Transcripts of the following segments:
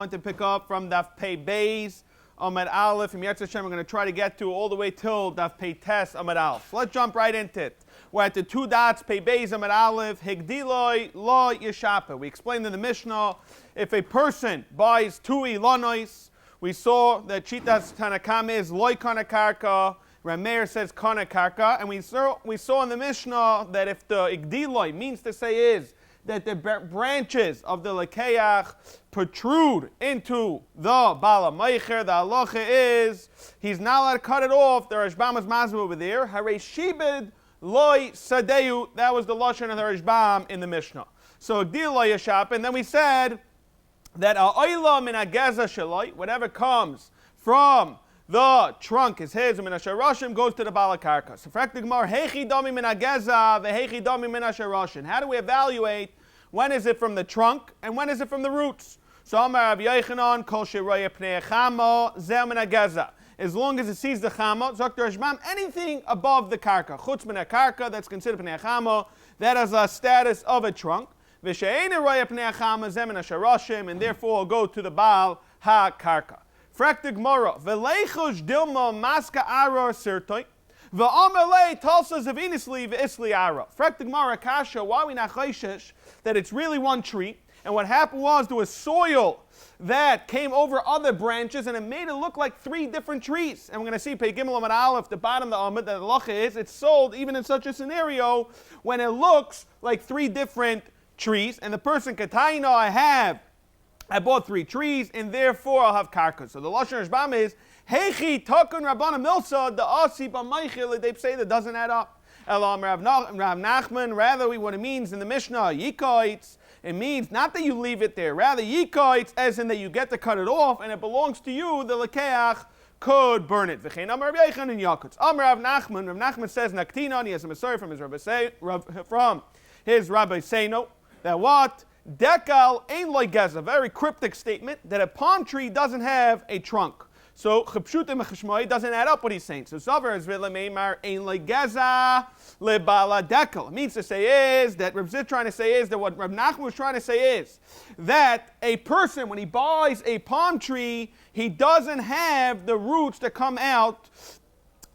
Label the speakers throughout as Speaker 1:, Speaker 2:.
Speaker 1: To pick up from Daf Bais Amud Aleph. From Yetzer Hashem, we're going to try to get to all the way till Daf Tes Amud Aleph. So let's jump right into it. We're at the two dots, Bais Amud Aleph, Higdiloi Lo Yeshapa. We explained in the Mishnah, if a person buys two ilonois, we saw that Chitas Tanakam is Loi Kana Karka, Rameir says Kana Karka, and we saw in the Mishnah that if the Igdiloi means to say is that the branches of the lekeach protrude into the bala meicher, the halacha is he's not allowed to cut it off. The Rashbam is mazmur over there. Harei shibed loy sadeu. That was the lashon of the Rashbam in the Mishnah. So gdil loy yashap, and then we said that ha'oila min hageza shaloi, whatever comes from the trunk is his, and Minasharashim goes to the Balakarka. So, Fraktigmar, Hechi Dami Minageza, Vehechi Dami Minasharashim. How do we evaluate when is it from the trunk and when is it from the roots? So, Amar Rav Yechanan, Kol Shiraya Pnei Chamo, Zel Minageza. As long as it sees the Chamo, Zokter Ashbam, anything above the Karka, Chutz Min HaKarka, that's considered Pnei Chamo, that is a status of a trunk. V'she'ena Raya Pnei Chamo, Zel Minasharashim, and therefore will go to the Baal HaKarka. Fraktig Mora, Velechush Dilma Maska Ara Sirtoi, Va'amalei Tulsa Zavinisli V'isli Ara. Fraktig Mora Kasha, why we not chayshish that it's really one tree, and what happened was there was soil that came over other branches, and it made it look like three different trees. And we're going to see Pei Gimel Amud Aleph, the bottom of the Amud, that the halacha is, it's sold even in such a scenario when it looks like three different trees, and the person Kataino I bought three trees, and therefore I'll have karka. So the lashon Rashbam is Heichi Takun Rabbana Milsa the Asi B'Meichel. They say that doesn't add up. Elam Rav Nachman. Rather, what it means in the Mishnah Yikoitz. It means not that you leave it there. Rather Yikoitz, as in that you get to cut it off, and it belongs to you. The lekeach could burn it. V'chein Amar Rav Yechon and Yakutz. Amar Rav Nachman. Rav Nachman says Naktinon. He has a Masor from his Rabbi Seino that what. Dekal ain't like geza, very cryptic statement that a palm tree doesn't have a trunk. So chipshutim chishmoi doesn't add up what he's saying. So savar is v'lemeimar ain't like geza lebala dekal. It means to say is that Reb Zit trying to say is that what Reb Nachman was trying to say is that a person when he buys a palm tree, he doesn't have the roots that come out,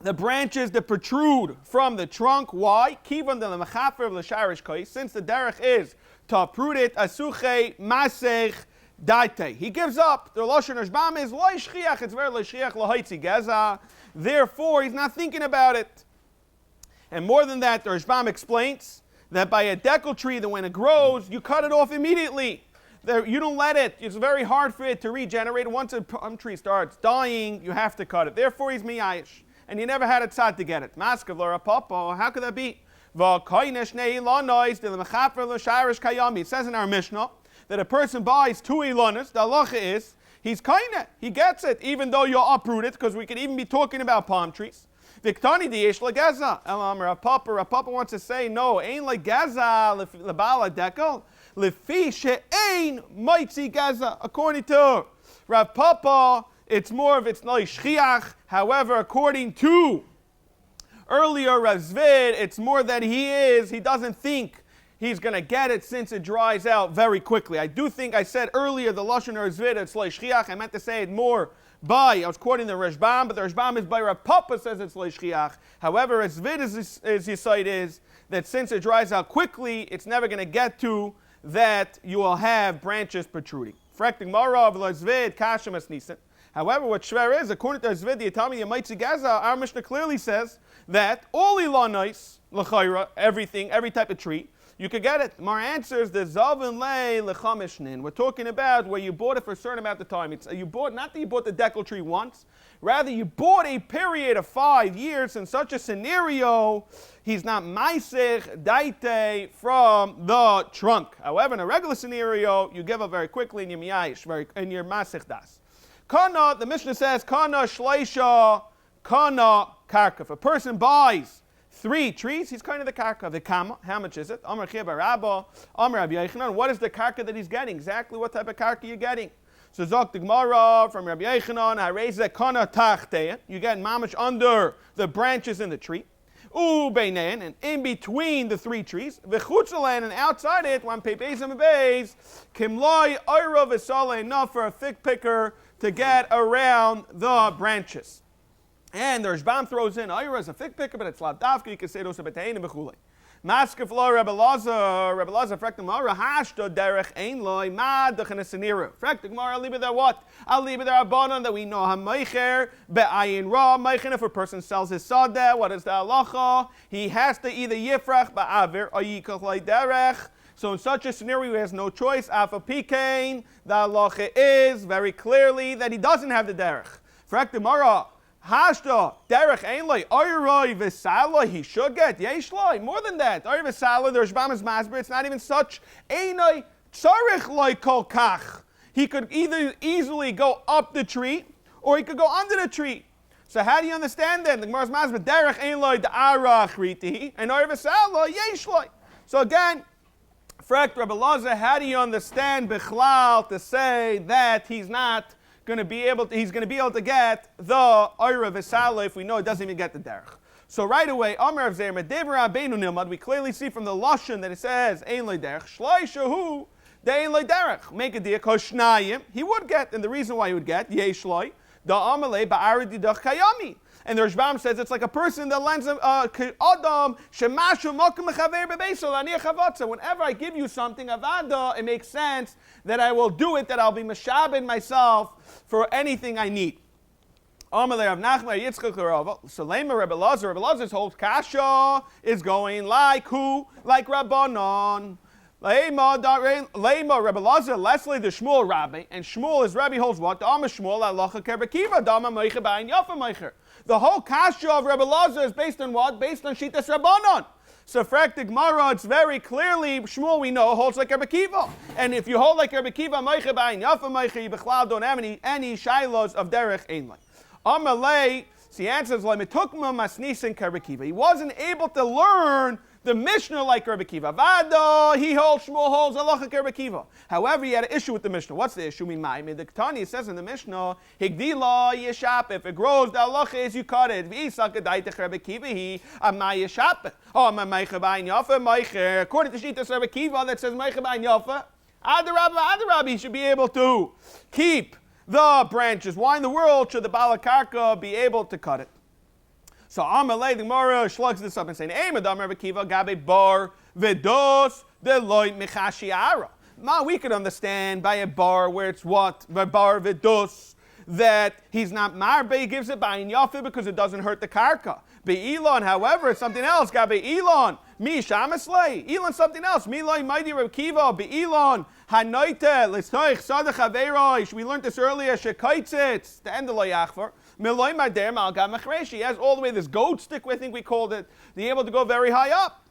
Speaker 1: the branches that protrude from the trunk. Why? Kivan de lemechafer l'sharish kais. Since the derech is to uproot it, asuche masech daite. He gives up. The lashon Rashbam is loy shchiach. It's very loy shchiach lahaitzi geza. Therefore, he's not thinking about it. And more than that, the Rashbam explains that by a dekel tree, that when it grows, you cut it off immediately. You don't let it. It's very hard for it to regenerate. Once a palm tree starts dying, you have to cut it. Therefore, he's miyayish. And you never had a tzad to get it. Maskav l'ra papa. How could that be? It says in our Mishnah that a person buys two ilonas. The halacha is he's kaina. He gets it, even though you'll uproot it, because we could even be talking about palm trees. Viktani diyesh legeza. Rav Papa wants to say no. Ain't like geza lebala dekel lefi she'ain mitzi geza. According to Rav Papa, it's more of it's no shchiach. However, according to earlier, Rav Zvid, it's more that he doesn't think he's going to get it since it dries out very quickly. I do think I said earlier the Lashon Rav Zvid, it's Lo Shchiach. I meant to say it more by, I was quoting the Rashbam, but the Rashbam is by Rav Papa says it's Lo Shchiach. However, Rav Zvid is his side is that since it dries out quickly, it's never going to get to that you will have branches protruding. Frekting Marav, Lo Zvid, Kashem Es Nisan. However, what Shver is, according to Zvid, the Yitami Yamaitzi Gaza, our Mishnah clearly says that all ilanais, l'chayra, everything, every type of tree, you could get it. Mar answers the zavin lei lechamishnin. We're talking about where you bought it for a certain amount of time. It's not that you bought the dekel tree once, rather you bought a period of 5 years. In such a scenario, he's not maisech daite from the trunk. However, in a regular scenario, you give up very quickly and you're miyayish, and you're masech das. Kana, the Mishnah says, kana shleisha, kana karka. If a person buys 3 trees, he's kind of the karka. The kama, how much is it? Amar Chia Barabba, Amar Rabbi Yechanan. What is the karka that he's getting? Exactly what type of karka you're getting. So Zok the Gemara from Rabbi Yechanan, I raise a kana tachteya. You get mamash under the branches in the tree. Ubeinen, and in between the three trees, v'chutzalen, and outside it, one pei beis and beis, kimloi oira v'sala, enough for a fig picker to get around the branches. And the Rashbam throws in oira as a fig picker, but it's la davka, you can say those betein and b'chulei. Maskef lo Rebbe Lazar, fragt the Gemara, hashto derech ein loi, ma duchen eseniru. Fragt the Gemara, I'll leave it there what? I'll leave it there abonon that we know ha-meicher, be'ayin ra, meichen, if a person sells his sadeh, what is the halacha? He has to either yifrach ba'avir, or yikach loi derech. So in such a scenario, he has no choice. Afa pikein, the halacha is very clearly that he doesn't have the derech. Fragt the Gemara, Hashta, derech ainloi, oiroi v'sala, he should get, yeshloi, more than that. Oiroi v'sala, the Rashbam is masber, it's not even such, einoi, tzarech loi kol kach. He could either easily go up the tree, or he could go under the tree. So how do you understand that? The Gemara's masber, derech ainloi, da'arach riti, and oiroi v'sala, yeshloi. So again, fragt Rebbe Lazar, how do you understand bichlal to say that he's not going to be able to get the Oira V'Sala if we know it doesn't even get the derech. So right away, Amar of Zeir Medevra Beinu Nilmad, we clearly see from the Lashon that it says Ein Loi Derech, Shloi Shahu, De Ein Loi Derech. Make a deal, Koshnayim, he would get, and the reason why he would get, Yeshloi, Da Amalei Ba'ari Didach Kayami. And the Rashbam says it's like a person that lends him Adam Shemashu Mokum Mechaver Bebeisol Ani Chavatza. Whenever I give you something avada, it makes sense that I will do it, that I'll be meshabed myself for anything I need. Amalei Rav Nachman Yitzchak Rava. So Lema Rebbe Lazar's whole kasha is going like who? Like Rabbanon. Lema Rebbe Lazar, Leslie the Shmuel Rabbi, and Shmuel is Rabbi holds what? The Amma Shmuel Alacha Kerbekiva, Dama Meicher Ba'in Yafa Meicher. The whole kasha of Rebbe Lazar is based on what? Based on Shitas Rabbanon. So frakt the Gemara, it's very clearly, Shmuel we know holds like Rebbe Kiva. And if you hold like Rebbe Kiva, Meicher Ba'in Yafa Meicher, you bechlal don't have any shilos of derech einlai. Amalei, so he answers, Lemitukma Masnisin Rebbe Kiva. He wasn't able to learn the Mishnah like Rebbe Kiva. Vado, he holds, Shmuel holds, Halacha Rebbe Kiva. However, he had an issue with the Mishnah. What's the issue? The Ketani says in the Mishnah, Higdila yeshap. If it grows, the Halacha is you cut it. V'isakadaitech Rebbe Kiva, he amay yeshap. Oh, amay meicher yafa meicher. According to Shitas Rebbe Kiva, that says meicher yafa. Adarabba, he should be able to keep the branches. Why in the world should the Balakarka be able to cut it? So Amalei the Gemara slugs this up and saying, "Hey, Madam Rebbe Kiva gabe bar vedos deloy mechashiara." Ma, we could understand by a bar where it's what bar vedos that he's not marbe, he gives it by in yafe because it doesn't hurt the karka. Be Elon, however, it's something else. Gabe Elon mi shamaslei. Elon something else. Mi loy mighty Rebbe Kiva be Elon hanoite lestoich sadach averoish. We learned this earlier. Shekaitzitz the end of loyachvar. He has all the way this goat stick, we think we called it, to be able to go very high up.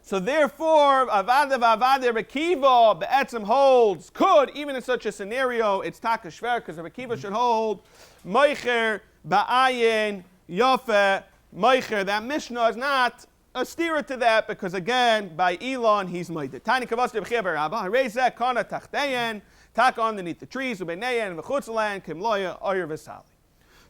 Speaker 1: So therefore, Avada Rebbe Kiva be'etzem holds, could, even in such a scenario, it's taka shver, because Rebbe Kiva should hold, Meicher ba'ayin yafe Meicher. That Mishnah is not a steerer to that, because again, by Elon, he's Meidit. Tani kavas Rebbe Kiva Rabba, harezeh kana tachteyen, taka underneath the trees, ubeneyen, v'chutzlan, kimloya, oyer v'sali.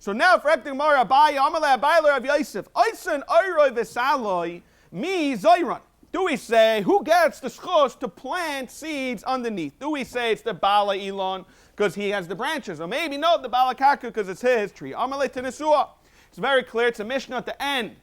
Speaker 1: So now, for Ekting Mara, Abai, Amalei, Abai, Rav Yosef, Oisen, Oiroi, Vesaloi, Mi, Zoiron. Do we say, who gets the schos to plant seeds underneath? Do we say it's the Bala Elon, because he has the branches? Or maybe, no, the Bala Karka, because it's his tree. Amalei, Tenesua. It's very clear, it's a Mishnah at the end.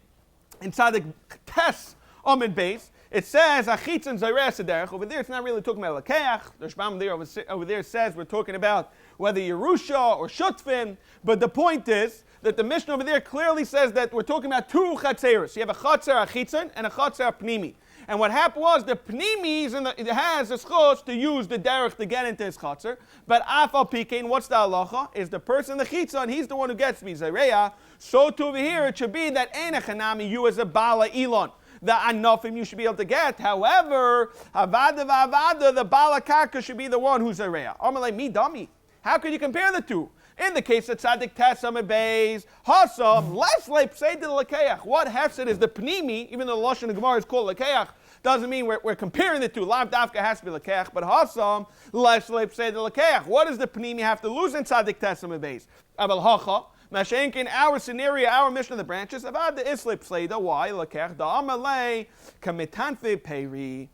Speaker 1: Inside the Tes, Amid Bais, it says, Achitz and Zaireh Sederech. Over there, it's not really talking about Lakeach. The Shbam there over there says we're talking about whether Yerusha or Shutfin. But the point is that the Mishnah over there clearly says that we're talking about two Chatzeros. You have a Chatzer Achitzon and a Chatzer Pnimi. And what happened was the Pnimi it has a schos to use the derech to get into his Chatzer. But Afal Pikein, what's the halacha? Is the person, the Chitzon, he's the one who gets me Zareya. So to over here, it should be that Einachanami, you as a Bala Elon. The anofim you should be able to get. However, Havada, the Bala Karka should be the one who's a Rea. Amalei mi dummy. How could you compare the two? In the case of Tzadik Tesam and Bais, Hasam, less like say the Lakeach. What hefset is the Pnimi, even though the Lashon of Gemara is called Lakeach, doesn't mean we're comparing the two. Lav Dafka has to be Lakeach, but Hasam, less like say the Lakeach. What does the Pnimi have to lose in Tzadik Tesam and Bais? Abel Hacha. Mashenkin, our scenario, our mission of the branches, avad the islip sleda. Why? Lekech da amalei kamitanfe peri.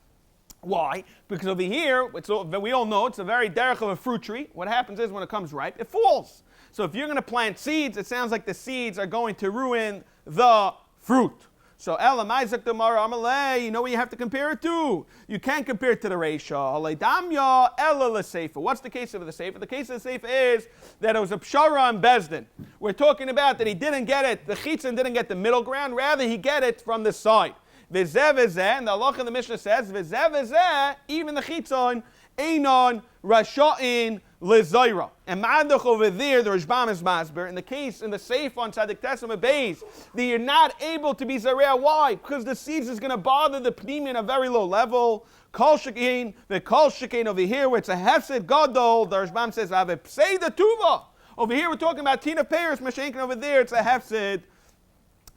Speaker 1: Why? Because over here, we all know it's a very derech of a fruit tree. What happens is when it comes ripe, it falls. So if you're going to plant seeds, it sounds like the seeds are going to ruin the fruit. So Elam Isaac Damar Amalei, you know what you have to compare it to? You can't compare it to the Reisha. Damya Ella Seifa. What's the case of the Seifa? The case of the Seifa is that it was a Pshara on Bezdin. We're talking about that he didn't get it, the Chitzin didn't get the middle ground, rather he get it from the side. V'zeh v'zeh, and the halacha in the Mishnah says, v'zeh v'zeh, even the Chitzon, Einon Rasha'in Lezaira. And Ma'adach over there, the Rishbam is Masber. In the case, in the Seif on Tzadik Tesam Bais, that you're not able to be Zareh. Why? Because the seeds is going to bother the Pnimi at a very low level. Kol Shekin, the Kol Shekin over here, where it's a Hefset Gadol, the Rishbam says, Ave Psei the Tuva. Over here, we're talking about Tina Peiros, Mashenkin over there, it's a Hefset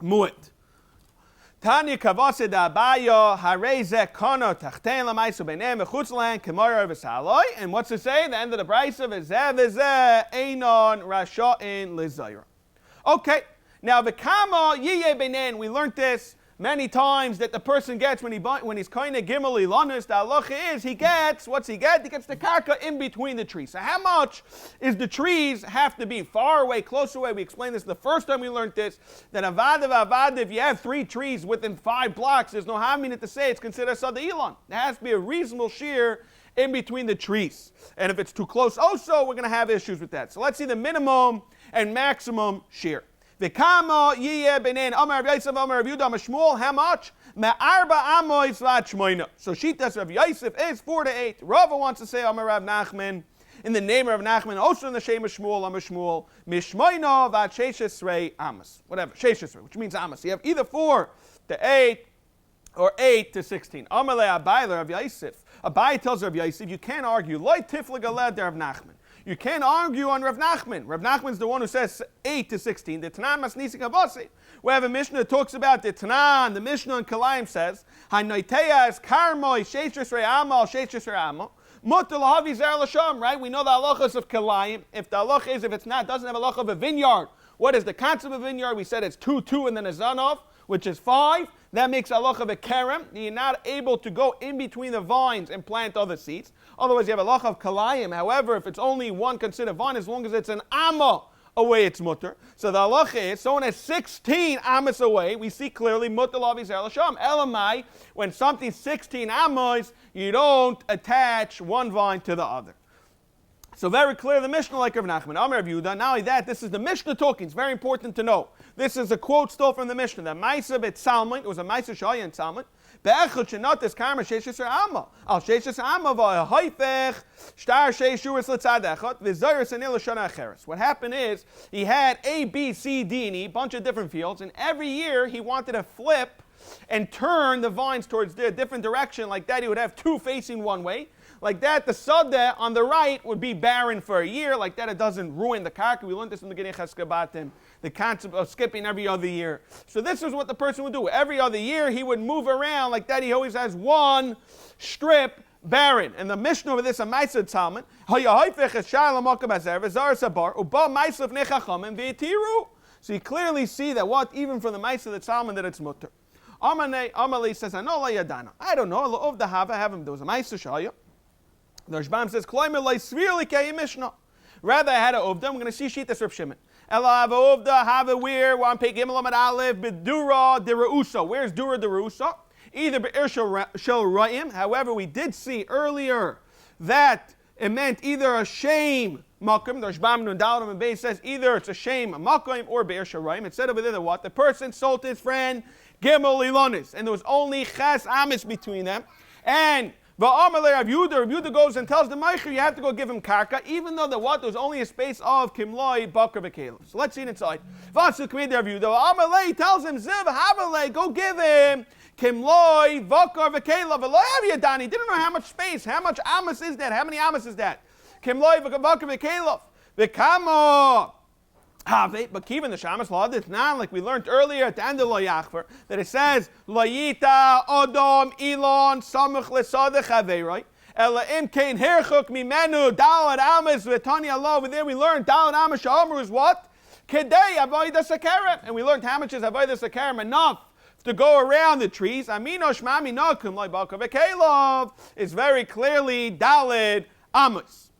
Speaker 1: Mu'it. Tanya Kavase da Abayo Hareze Kono Tachten Lamaisu Benem Chutzlan Kemar V'Saloi. And what's to say? The end of the Brisa V'Zeh Einon Rasha'in Lizaira. Okay, now V'Kama Yiye Benen. We learned this many times that the person gets when he's kind of gimel ilanus. The halacha is he gets what's he get? He gets the karka in between the trees. So how much is the trees have to be? Far away, close away? We explained this the first time we learned this. That avad, if you have 3 trees within 5 blocks, there's no haminit to say it's considered sada ilan. There has to be a reasonable shear in between the trees. And if it's too close also, we're going to have issues with that. So let's see the minimum and maximum shear. V'kama yiyeh b'nein Amar Rav Yosef Amar Rav Yehuda Amar Shmuel. How much? Me'arba amois v'ad shmoina. So Shitas Rav Yosef is 4 to 8. Rava wants to say Amar Rav Nachman in the name of Rav Nachman, also in the Shem of Shmuel Amar Shmuel mishmoina v'ad sheishesrei amos. Whatever sheishesrei, which means amos. You have either 4 to 8 or 8 to 16. Amar le Abai Rav Yosef. Abai tells Rav Yosef, you can't argue. Loi tifla galed Rav Nachman. You can't argue on Rav Nachman. Rav Nachman's the one who says 8 to 16. The Tanan Masnisi Kavasi. We have a Mishnah that talks about the Tanan. The Mishnah in Kalayim says, Hanoiteya is karmoi sheishris re'amal sheishris re'amal. Mutal havi zer l'sham. Right? We know the halachas of Kalayim. If the halacha is, if it's not, doesn't have a halacha of a vineyard. What is the concept of a vineyard? We said it's 2, 2, and then a zanov, which is 5. That makes halacha of a kerem. You're not able to go in between the vines and plant other seeds. Otherwise, you have a halacha of kalayim. However, if it's only one considered vine, as long as it's an amma away, it's mutter. So the halacha is, someone has 16 ammas away, we see clearly mutter lavi zer l'sham. Elamai, when something's 16 ammas, you don't attach one vine to the other. So very clear, the Mishnah like Rav Nachman. Amar Rav Yehuda. Not only that, this is the Mishnah talking. It's very important to know. This is a quote still from the Mishnah. The Maisa bet Salmon. It was a Maisa Shaya in Salmon. Be'echad shenatis karma sheishis amma. Al sheishis amma v'ha'haifech shtar sheishuris l'tzad v'zayris anil l'shana acheres. What happened is he had A, B, C, D, and E, a bunch of different fields, and every year he wanted to flip and turn the vines towards a different direction. Like that, he would have 2 facing one way. Like that, the sadeh on the right would be barren for a year. Like that, it doesn't ruin the karka. We learned this in the beginning of Cheskabatim, the concept of skipping every other year. So this is what the person would do. Every other year, he would move around. Like that, he always has one strip barren. And the Mishnah over this, a Maisa Tzalman, so you clearly see that even from the Maisa the Tzalman, that it's mutter. Amalei says, I don't know. Of the Hava, there was a Maisa Shaya. The Rishbam says, rather, I had a Ovda. I'm going to see Shitas Rav Shimon. Ela have a Ovda, have a where, one pay Gimel Amad Aleph, B'dura de Reusa. Where's Dura de Reusa? Either Be'er Shel Ra'im. However, we did see earlier that it meant either a shame makom. The Rishbam Nun Dalam and Bais says either it's a shame makom or Be'er Shel Ra'im. It said over there that what? The person sold to his friend Gimel Ilonis. And there was only Ches Amis between them. And Rav Yehuda goes and tells the Meicher, you have to go give him karka, even though there was only a space of Kimloi, Bakar, V'Kelef. So let's see it inside. Vasu K'mid Rav Yehuda, Amalei tells him, Ziv, Havalei, go give him Kimloi, Bakar, V'Kelef. V'lo Yadani, he didn't know how much space, how much Amos is that, how many Amos is that? Kimloi, Bakar, V'Kelef. V'kamo. But even the Shamas law, it's not like we learned earlier at the end of Lo Yachver, that it says, Layita, Odom, Elon, Samuch, Lesadech, Haveroi, Ela Im Kain Herchuk, Mimenu, Dalad Amas, V'tani Allah. Over there we learned Dalad Amas, Sha'amru is what? Kedei avodas hakerem. And we learned how much is avodas hakerem enough to go around the trees. Amino shmami nakum like bakav ekelov is very clearly dalid amos.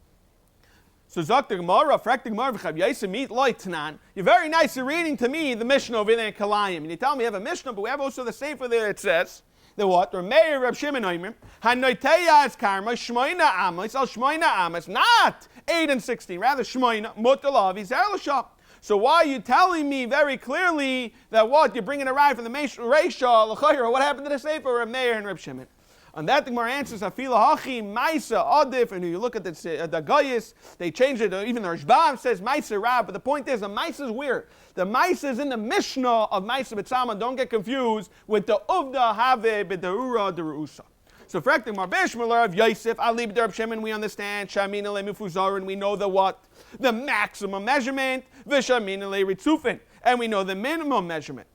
Speaker 1: So Zok the Gemara, Frek the Gemara, V'chav Yosef meet loy Tanan. You're very nice at reading to me the Mishnah over there in Kalayim. And you tell me you have a Mishnah, but we have also the Sefer there. It says the what? The Meir Reb Shimon Omer Hanoiteyas Karma Shmoina Amos Al Shmoina Amos, not 8 and 16, rather Shmoina Mutalavi Zerlashah. So why are you telling me very clearly that what you're bringing a ride from the Reisha L'chayra? What happened to the Sefer Reb Meir and Reb Shimon? And that the Gemara answers, Afila Hachi, Maisa, Adif, and you look at the Gayis, they changed it, even the Rishbam says Maisa Rab, but the point is, the Maisa is weird. The Maisa is in the Mishnah of Maisa B'tzama, don't get confused with the Uvda Have B'Deura Derusa. So, Frek the Gemara, Bishmalar of Yosef, Ali B'Derb Shimon, we understand, Shamina Le Mifuzarin, we know the what? The maximum measurement, Vishamina Le Ritzufin, and we know the minimum measurement.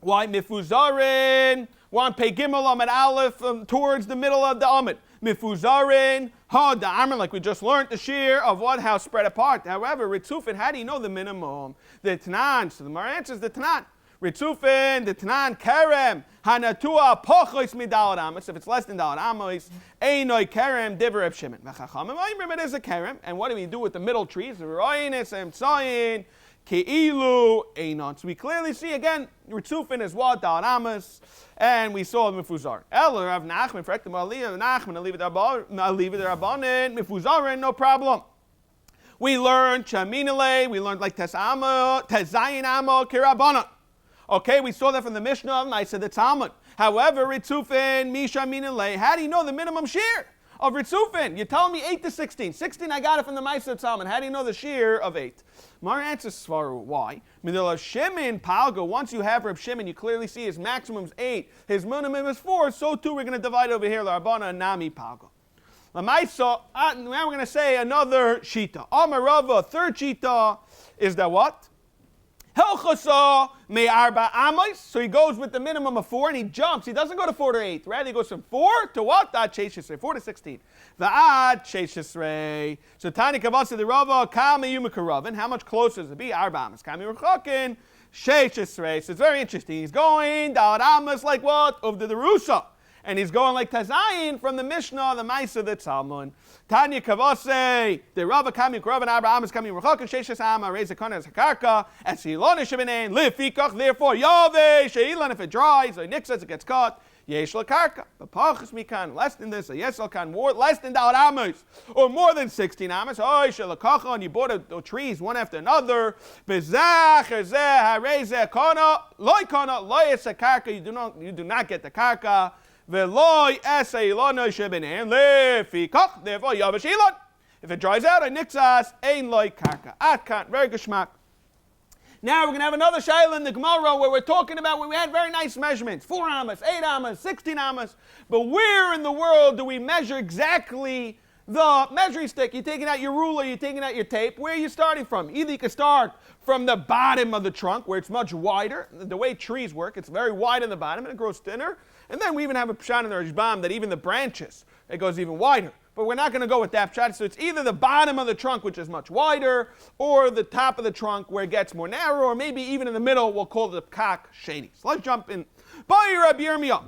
Speaker 1: Why Mifuzarin? One pay gimel amid aleph towards the middle of the amid. Mifuzarin ha the amr, like we just learned the shear of what how spread apart. However, ritzufin, how do you know the minimum? The tanan. So the Mar answers the tanan. Ritzufin, the tanan kerem hanatua pochos midal amos. If it's less than dal amos, einoi kerem diver Reb Shimon. V'chachamim oimrim, it is a kerem. And what do we do with the middle trees? The roinis and tzayin. Keilu einon. So we clearly see again, Ritzufin is what? Dal amos. And we saw Mifuzar. El Rav Nachman, Frek the Maliyah, Nachman, Aliv the Rabbanin, Mifuzarin, no problem. We learned Chaminale, we learned like Tezayin Amo, Kirabana. Okay, we saw that from the Mishnah of Maisa the Talmud. However, Ritzufin, Misha Minale, how do you know the minimum shear of Ritzufin? You're telling me 8 to 16. 16, I got it from the Maisa Talmud. How do you know the shear of 8? Mar answers Svaru. Why? Midil Shimon Palgo. Once you have Reb Shimon, you clearly see his maximum is 8. His minimum is 4. So too, we're going to divide over here. L'Arbana and Nami Palgo. L'Maisa. Now we're going to say another shita. Amarava. Third shita is that what? Helchasa me arba amos. So he goes with the minimum of 4 and he jumps. He doesn't go to 4 to 8. Rather, he goes from 4 to what? Ad Sheshisrei. 4 to 16. The Ad Sheshisrei. So Tani Kavasa the Rava Kama Yumakaravin. How much closer does it be? Arba amos. Kama Yurchakin Sheshisrei. So it's very interesting. He's going Dal amos like what? Of the Rusa. And he's going like Tazayin from the Mishnah, the Maisa, the Talmud. Tanya Kavase, the Rava Kami Kuravan Abraham is coming Rachakan Sheshas Ama, raise the Kana as Hakarka, as Silona Shibanen, live Fikach, therefore Yave, Sheilan, if it dries, or Nick says it gets caught, Yesh Lakarka, but Pachas Mikan, less than this, or Yes Lakan, more, less than Dal Amos, or more than 16 Amos, oh, Shalakacha, and you bought the trees one after another, Bezach, Zeh, Hareze, Kana, Loikana, Loyes Hakarka, you do not get the Karka. If it dries out, I nixas ain like karka. Atkan, very good shmak. Now we're going to have another shayla in the Gemara where we're talking about where we had very nice measurements. 4 amas, 8 amas, 16 amas. But where in the world do we measure exactly the measuring stick? You're taking out your ruler, you're taking out your tape. Where are you starting from? Either you can start from the bottom of the trunk where it's much wider. The way trees work, it's very wide in the bottom and it grows thinner. And then we even have a pshat in the Rishbam that even the branches, it goes even wider. But we're not going to go with that pshat. So it's either the bottom of the trunk, which is much wider, or the top of the trunk where it gets more narrow, or maybe even in the middle, we'll call it the kak shady. So let's jump in. By Rabbi Yirmiyah.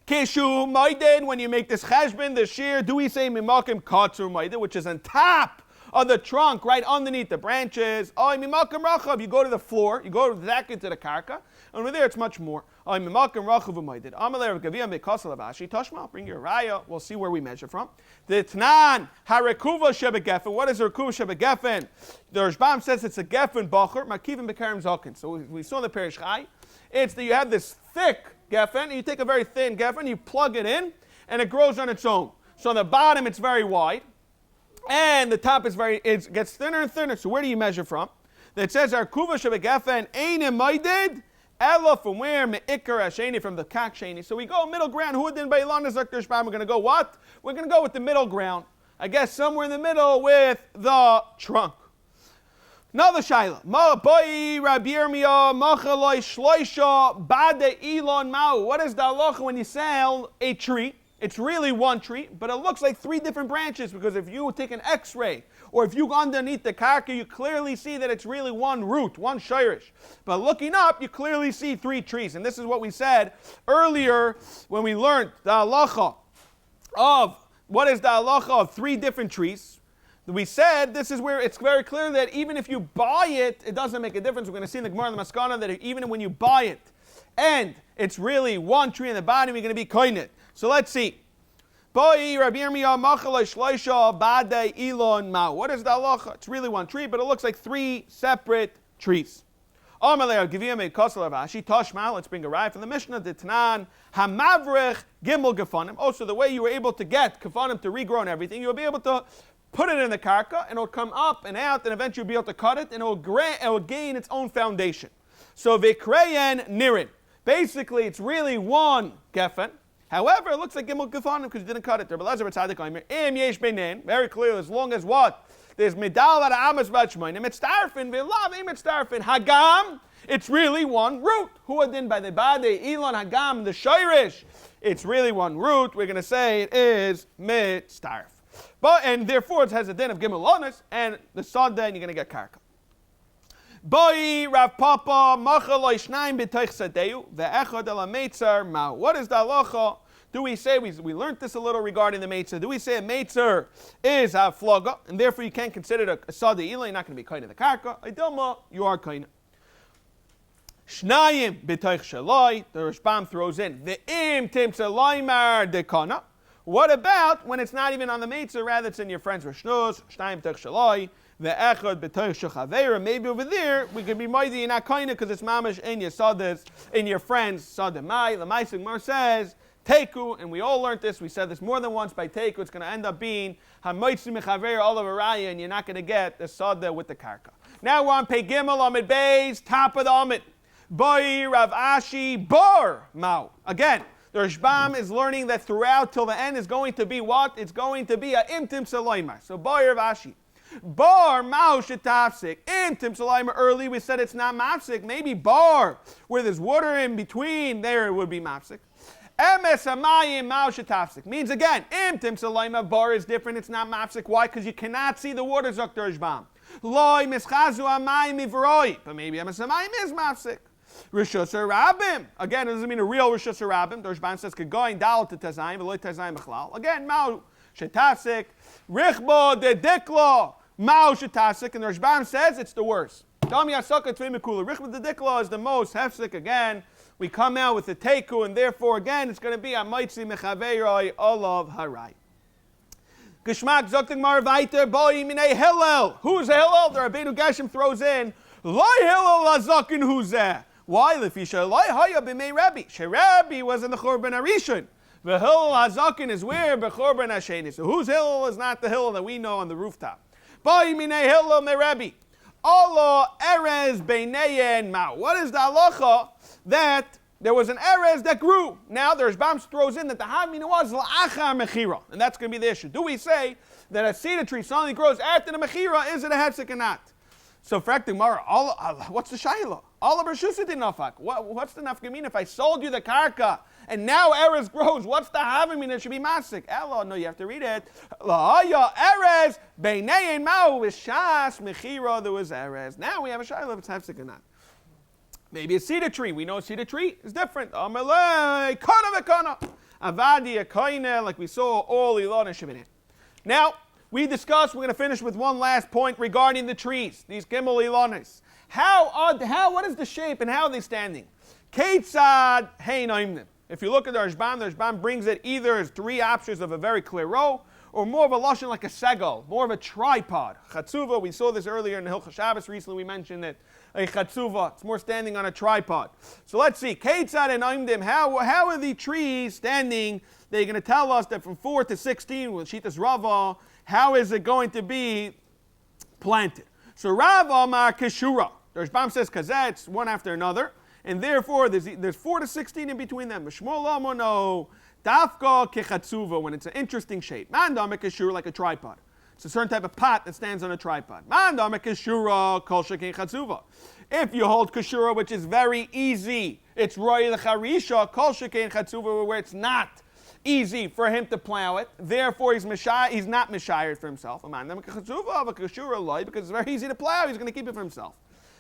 Speaker 1: Keshu Maided, when you make this cheshbon, the shear, do we say mimakim katsur Maided, which is on top of the trunk, right underneath the branches? Oh, mimakim rachav, you go to the floor, you go exactly to the karka. Over there, it's much more. I'll bring your raya. We'll see where we measure from. The Tnan, Harekuva Shebegefen. What is a Rekuva Shebegefen? The Rishbam says it's a Gefen Bacher, Makivim Bekarim Zokin. So we saw in the Perish Chai. It's that you have this thick Gefen, and you take a very thin Gefen, you plug it in, and it grows on its own. So on the bottom, it's very wide, and the top is it gets thinner and thinner. So where do you measure from? It says Harekuva Shebegefen, Einem Maided. Ella from where? Me'ikar Asheni, from the kak sheni. So we go middle ground. Who didn't by Ilana Zakter Shpam? We're going to go what? We're going to go with the middle ground. I guess somewhere in the middle with the trunk. Another shaila. Ma boi Rabbi Yirmiyah machaloi shloisha bade ilon mau. What is the halacha when you sell a tree? It's really one tree, but it looks like 3 different branches because if you take an X-ray or if you go underneath the karka, you clearly see that it's really one root, one shirish. But looking up, you clearly see three trees. And this is what we said earlier when we learned the halacha of, what is the halacha of three different trees? We said this is where it's very clear that even if you buy it, it doesn't make a difference. We're going to see in the Gemara and the Maskana that even when you buy it, and it's really one tree in the bottom, you're going to be koinit. So let's see. What is the halacha? It's really one tree, but it looks like three separate trees. Let's bring a ride from the Mishnah. Hamavrech gimel gefanim. Also, the way you were able to get gefanim to regrow and everything, you'll be able to put it in the karka, and it'll come up and out, and eventually you'll be able to cut it, and it will gain its own foundation. So vikreyen nirin. Basically, it's really one gefen. However, it looks like gimel gefanim because you didn't cut it. Very clear, as long as what? There's medal at amas vachmoinim. It's starfin v'lav it's starfin hagam. It's really one root. Who adin by the bade elon hagam the shirish. It's really one root. We're going to say it is mitzarf. And therefore it has a din of gimel lonis, and the sada, and you're going to get karka. Boi Rav Papa machaloi shnaim b'toich sadeu ve'echad el ha'meitzar ma. What is the halacha? Do we say, we learned this a little regarding the meitzar, do we say a meitzar is a floga, and therefore you can't consider it a sada ila, you're not going to be kind of the karka. Idilma, you are kind of. Shnayim b'toich shaloi, the Rashbam throws in, ve'im timtza loimar dekana. What about when it's not even on the meitzar, rather it's in your friend's Rishnus, Shnayim b'toich shaloi, ve'echad b'toich shachavera. Maybe over there, we could be moidi in akaina because it's mamash in your sadas, in your friend's sadamai. The Maisig Mar says, Teku, and we all learned this, we said this more than once by Teku, it's going to end up being Hamoitzi Mechaver all of Araya, and you're not going to get the Sada with the Karka. Now we're on Pei Gimel, Amid Bais, top of the Amid. Boi, Rav Ashi, Bar, Mao. Again, the Rashbam is learning that throughout till the end is going to be what? It's going to be a Imtim Saloimar. So Boi, Rav Ashi. Bar, Mao, Shetafsik. Imtim Saloimar, early we said it's not Mafsik. Maybe Bar, where there's water in between, there it would be Mafsik. Emes hamayim mao shetafsik means again, imtim salayma bar is different. It's not mafsik. Why? Because you cannot see the water. Zakter ishbam. Loi mischazu hamayim ivroi. But maybe emes hamayim is mafsik. Rishus harabim. Again, it doesn't mean a real rishus harabim. The Rishbam says kegoin dal to tazayim v'loi tazayim b'chlal. Again, mao shetafsik. Richbo de diklo mao shetafsik. And the Rishbam says it's the worst. Dami asaka tvimikula. Richbo de diklo is the most hefsik. Again, we come out with the teku, and therefore, again, it's going to be a maitzi mechaveiroi olav harai. Geshmak zokting mar weiter boi minei hillel. Who's hillel? The Rabbeinu Geshem throws in loy hillel lazokin huzeh. Why? Lefisha loy haya b'mei Rabbi. Rabbi was in the Churban Arishon. The hillel hazokin is where b'Churban Hasheni. So whose hillel is not the hillel that we know on the rooftop? Boi minei hillel me Rabbi. Allah erez beineyen ma. What is the halacha that there was an erez that grew? Now the Rashbam throws in that the havmina was la'achar mechira, and that's going to be the issue. Do we say that a cedar tree suddenly grows after the mechira? Is it a hefsek or not? So frak Gemara, what's the shayla? Allah b'shusa din nafak. What's the nafkamina? If I sold you the karka and now erez grows, what's the havmina? It should be masik. Ella, no, you have to read it. La'aya erez beinein ma'u v'shas mechira. There was erez. Now we have a shayla if it's hefsek or not. Maybe a cedar tree. We know a cedar tree is different. Amalei kana v'kana avadi akaina, like we saw all ilon and sheminin. Now we discussed. We're going to finish with one last point regarding the trees. These gimel ilonis. What is the shape and how are they standing? Keitzad hein oimnim. If you look at the Rashbam brings it either as three options of a very clear row, or more of a lashon like a segel, more of a tripod. Chatzuva, we saw this earlier in the Hilchah Shabbos. Recently we mentioned it. A chatzuva, it's more standing on a tripod. So let's see. Keitzad and oimdim. How are the trees standing? They're going to tell us that from 4 to 16 with Shitas Rava, how is it going to be planted? So Rav Amar Keshura. The Rashbam says kazeh, it's one after another, and therefore there's 4 to 16 in between them. Mishmol Amono Dafka Kechatzuva, when it's an interesting shape. Mandam Keshura, like a tripod. It's a certain type of pot that stands on a tripod. Mandam Keshura Kol Shekin Chatzuva. If you hold Keshura, which is very easy, it's Roy the Charisha Kol Shekin Chatzuva, where it's not easy for him to plow it. Therefore, he's not mishired for himself. Because it's very easy to plow. He's going to keep it for himself.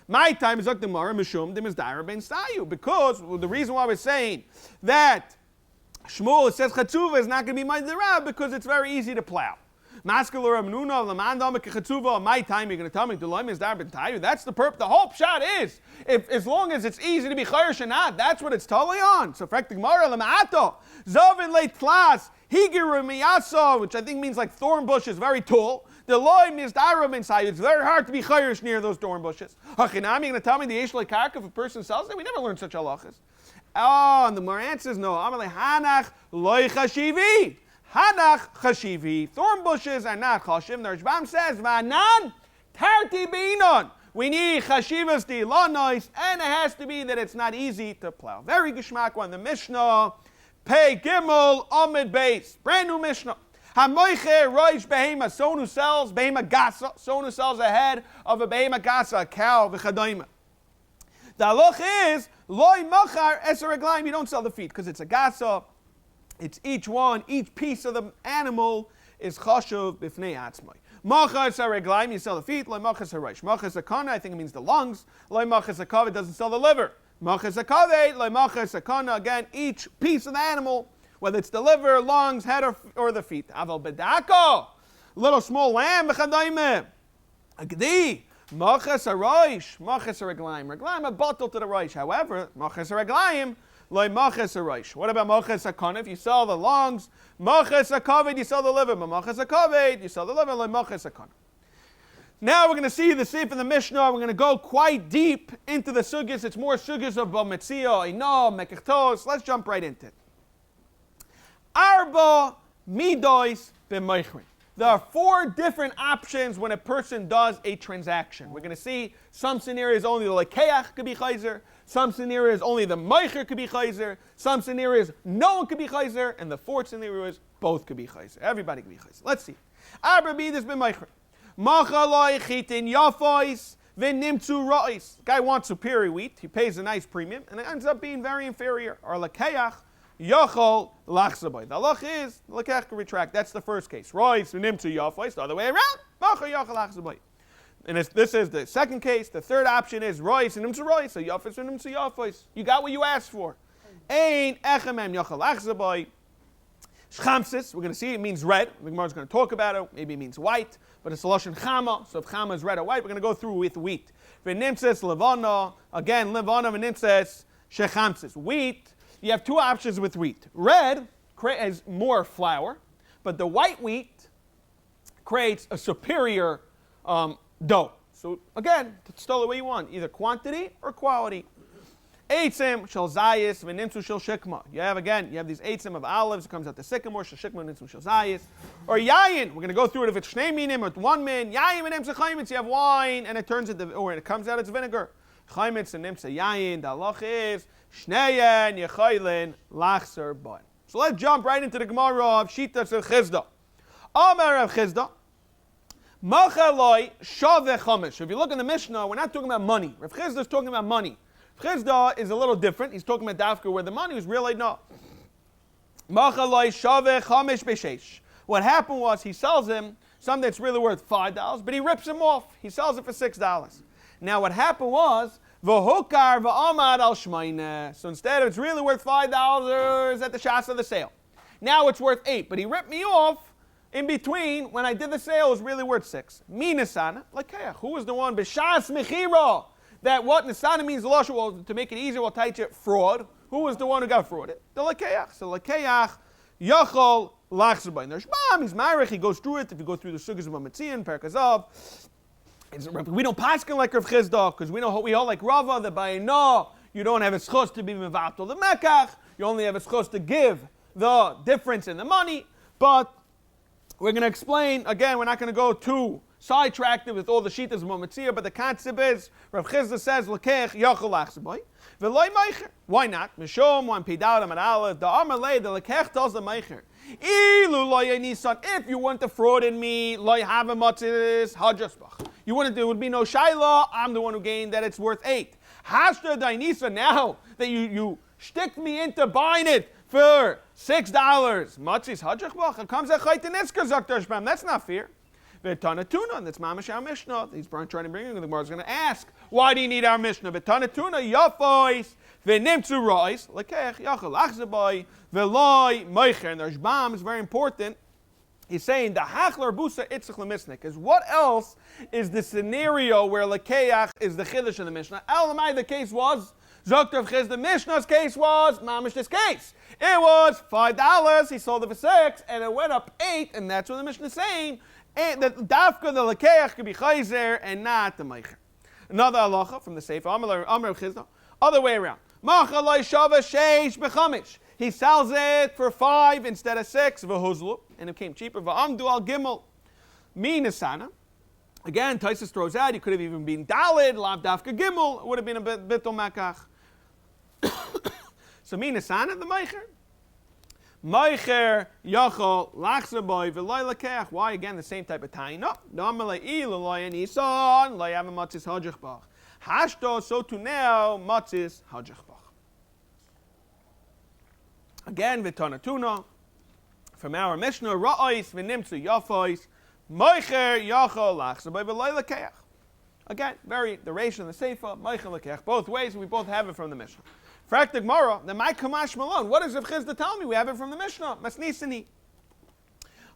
Speaker 1: My time is Mishum de Misdaira ben Sayu. Because the reason why we're saying that Shmuel says Chatzuva is not going to be Ma'adirab because it's very easy to plow. My time you're going to tell me that's the purpose. The whole shot is if as long as it's easy to be chayer shenat, that's what it's totally on. So frak Gemara lemaato zovin leit tlas higiru miyasa, which I think means like thorn bushes, very tall. The loy misdarum inside. It's very hard to be chayesh near those thorn bushes. Hachinam, you're going to tell me the yesh lekarka if a person sells it? We never learned such halachas. Oh, and the more answers no. Amalei hanach loy chashivi. Hanach chashivi. Thorn bushes are not chashiv. The Rashbam says, Vanan tarti beinon. We need chashivas di lanois, and it has to be that it's not easy to plow. Very geschmack one. The Mishnah, Pei Gimel Amid Bais. Brand new Mishnah. Hamoiche roish behema. Someone who sells behema gasa. Someone who sells a head of a behema gasa, a cow, v'chadayma. The halach is, loy machar eser reglaim. You don't sell the feet because it's a gasa. It's each piece of the animal is chashuv b'fnei atzmai. Machas hareglaim, you sell the feet. Loy machas hareish. Machas hakana, I think it means the lungs. Loy machas hakavet doesn't sell the liver. Machas hakavet, loy machas hakana, again, each piece of the animal, whether it's the liver, lungs, head, or the feet. Aval bedako, little small lamb, v'chadayme. Agdi, machas hareish, machas hareglaim. Reglaim a bottle to the reish. However, machas hareglaim, Loi machas hareish. What about machas hakana? If you sell the lungs, machas hakaved, you sell the liver. Machas hakaved, you sell the liver. Loi machas hakana. Now we're going to see the sif in the Mishnah. We're going to go quite deep into the sugyas. It's more sugyas of Metzia, Ino, Mekechtos. Let's jump right into it. Arba midois b'meichrin. There are 4 different options when a person does a transaction. We're going to see some scenarios only the lekeach could be chayzer, some scenarios only the meicher could be chayzer, some scenarios no one could be chayzer, and the 4th scenario is both could be chayzer. Everybody could be chayzer. Let's see. Arba midas b'meichrin. Machaloi chitin yafois v'nimtzu ra'is. Guy wants superior wheat. He pays a nice premium, and it ends up being very inferior. Or lekeach. Yochol lachzaboy. The halach is the lekech can retract. That's the first case. Rois v'nimtzu yafois. The other way around. Machal yochol lachzaboy. And this is the second case. The third option is rois v'nimtzu rois. So yafos v'nimtzu yafois. You got what you asked for. Ein echamem yochol lachzaboy. Shchamsis. We're going to see it means red. The Gemara is going to talk about it. Maybe it means white, but it's a lashon chama. So if chama is red or white, we're going to go through with wheat. V'nimtzes levana. Again, levana v'nimtzes shechamsis. Wheat. You have 2 options with wheat. Red has more flour, but the white wheat creates a superior dough. So again, it's still the way you want, either quantity or quality. Eitzim shel zayis v'nimtzu shel shikma. You have these eitzim of olives. It comes out the sycamore shel shikma v'nimtzu shel zayis. Or yayin. We're going to go through it if it's shnei minim or 1 min. Yayin v'nimtzu chaymitz. You have wine and it comes out it's vinegar. Chaymitz and nimtzu yayin. The halach is Shneyen yechaylin lachser bon. So let's jump right into the Gemara of Shitas of Chizda. Amar of Chizda, Machaloi Shaveh Chamesh. If you look in the Mishnah, we're not talking about money. Rav Chizda is talking about money. Rav Chizda is a little different. He's talking about Dafka where the money was really no. Machaloi Shaveh Chamesh B'sheish. What happened was he sells him something that's really worth $5, but he rips him off. He sells it for $6. Now what happened was V'hukar v'amad al shmeine. So instead it's really worth $5 at the shas of the sale. Now it's worth $8, but he ripped me off in between when I did the sale. It was really worth $6. Mi nisana lekeach. Who was the one b'shas mechira? That what nisana means lashon. Well, to make it easier, we'll teach it fraud. Who was the one who got frauded? The lekeach. So lekeach yachol lachzabay. There's Shbam. He's marich. He goes through it. If you go through the sugyas of Ametzian, Perkazav. We don't paskin like Rav Chizda because we hold like Rava that by no you don't have a schos to be mevatel the mekach. You only have a schos to give the difference in the money. But we're going to explain again. We're not going to go too sidetracked with all the shitas of Mometzia. But the concept is Rav Chizda says lekech yachol lachzeboy v'loy meicher. Why not? Mishom one pidal amad aleph the amalei the lekech tells the meicher. Ilu loy nisan. If you want to fraud in me, loy have a matzis hajasbach. You wouldn't. There would be no shaila. I'm the one who gained that it's worth $8. Hashta dainisa. Now that you sticked me into buying it for $6. Matzis hajachbach. It comes at chayte niska zaktar shbam. That's not fair. V'tana tuna. That's mamash our Mishnah. He's trying to bring in. The Gemara is going to ask, why do you need our Mishnah? V'tana tuna yafois v'nimtzu rois lekech yachal achzabai v'loi meicher. And the Rashbam is very important. He's saying the hachlar busa itzich lemisnik is what else is the scenario where lekeach is the chiddush of the Mishnah? Elamai, the case was Zokter Chiz. The Mishnah's case was mamish this case. It was $5. He sold it for $6, and it went up $8, and that's what the Mishnah is saying. And that dafka the lekeach could be chayzer and not the meicher. Another halacha from the Sefer Amar Chizda, other way around. Macha loy shava sheish b'chamish. He sells it for 5 instead of 6, v'huzlu, and it came cheaper. V'amdu al gimel, mi nisana. Again, Taisus throws out, he could have even been dalid, lav dafka gimel, it would have been a bittul makach. So mi nisana, the meicher. Meicher yachol lachzaboy v'loy lekech. Why again the same type of time? No, normalei iloy and ison loy have a matzis hajachbach. Hashto so to now matzis hajachbach. Again, v'tana tuna, from our Mishnah, ra'ois v'nimtzu yafois, meicher yachol lachzaboy v'loy lekech. Again, the ratio and the seifa, meicher lekech, both ways, and we both have it from the Mishnah. Frak the Gemara, the my kamash malone. What does Rav Chizda tell me? We have it from the Mishnah. Masnisani.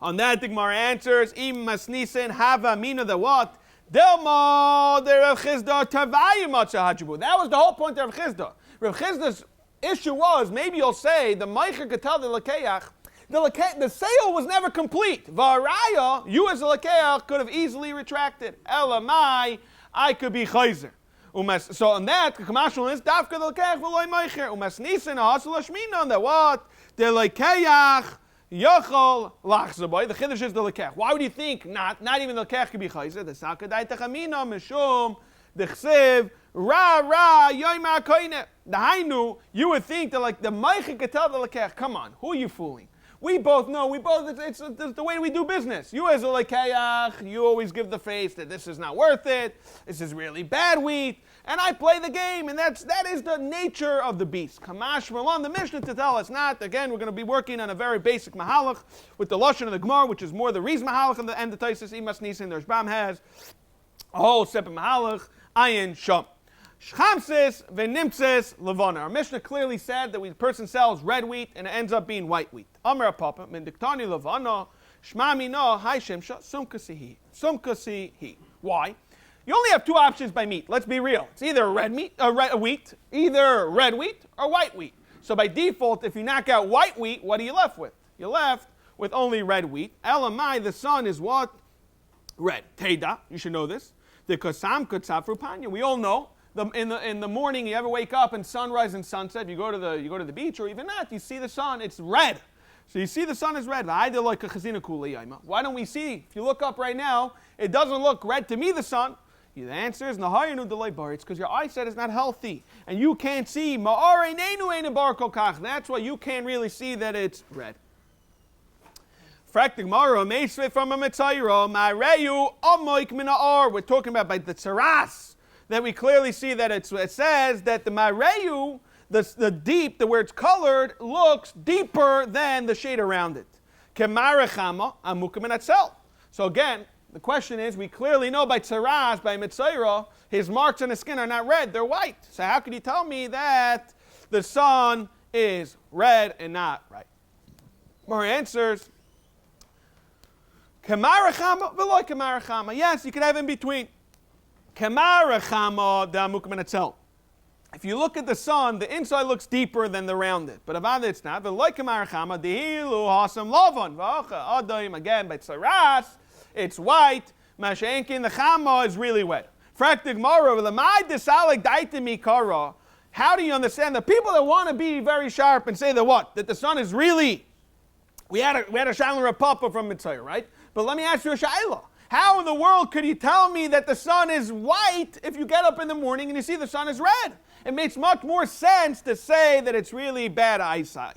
Speaker 1: On that, the Gemara answers, im masnisin hava mina the what? Delma the Rav Chizda tavayu matcha hajibu. That was the whole point of Rav Chizda. Rav Chizda's issue was, maybe you'll say, the meicher could tell the lekeach, the sale was never complete. Varaya, you as a lekeach could have easily retracted. Elamai, I could be chayzer. So on that, the commercial is dafka the lekech v'loy meicher. Nisan hasel hashmina. That what the lekeach yachol lachzaboy. The chiddush is the lekech. Why would you think not even the lekech could be chayzer? The sakadai techamina mishum the chsev ra yoyma koine. The hainu, you would think that like the meicher could tell the lekech. Come on, who are you fooling? We both know, it's the way we do business. You as a lekeach, you always give the face that this is not worth it, this is really bad wheat, and I play the game, and that is the nature of the beast. Kamash Malon, the Mishnah to tell us not. Again, we're going to be working on a very basic mahalach with the Lashon of the Gemara, which is more the Riz mahalach and the Taisus Imas Nisan. The Rashbam has a whole separate mahalach, ayin sham. Chamsis v'nimtzes levana. Our Mishnah clearly said that the person sells red wheat and it ends up being white wheat. Amar papa min diktani levana shma mina hay shemsha sumkasihi. Why? You only have two options by meat. Let's be real. It's either wheat, either red wheat or white wheat. So by default, if you knock out white wheat, what are you left with? You're left with only red wheat. Elamai, the sun is what? Red. Teda, you should know this. The kosam kutzafru panya. We all know. In the morning, you ever wake up and sunrise and sunset, you go to the beach, or even not, you see the sun, it's red. So you see the sun is red. Why don't we see? If you look up right now, it doesn't look red to me, the sun. The answer is it's because your eyesight is not healthy. And you can't see. That's why you can't really see that it's red. We're talking about by the tzaras. That we clearly see that it says that the mareyu, the deep, where it's colored, looks deeper than the shade around it. Kemarechama amukim atzel. So again, the question is, we clearly know by tzaras, by mitzayra, his marks on his skin are not red, they're white. So how could you tell me that the sun is red and not right? More answers. Kemarechama v'loy kemarechama. Yes, you could have in between. If you look at the sun, the inside looks deeper than the rounded. But about it's not. Again, by tzaras, it's white. Mashenkin, the chama is really wet. How do you understand the people that want to be very sharp and say that what? That the sun is really... We had a Scheiner Papa from Mitzvah, right? But let me ask you a Shaila. How in the world could you tell me that the sun is white if you get up in the morning and you see the sun is red? It makes much more sense to say that it's really bad eyesight.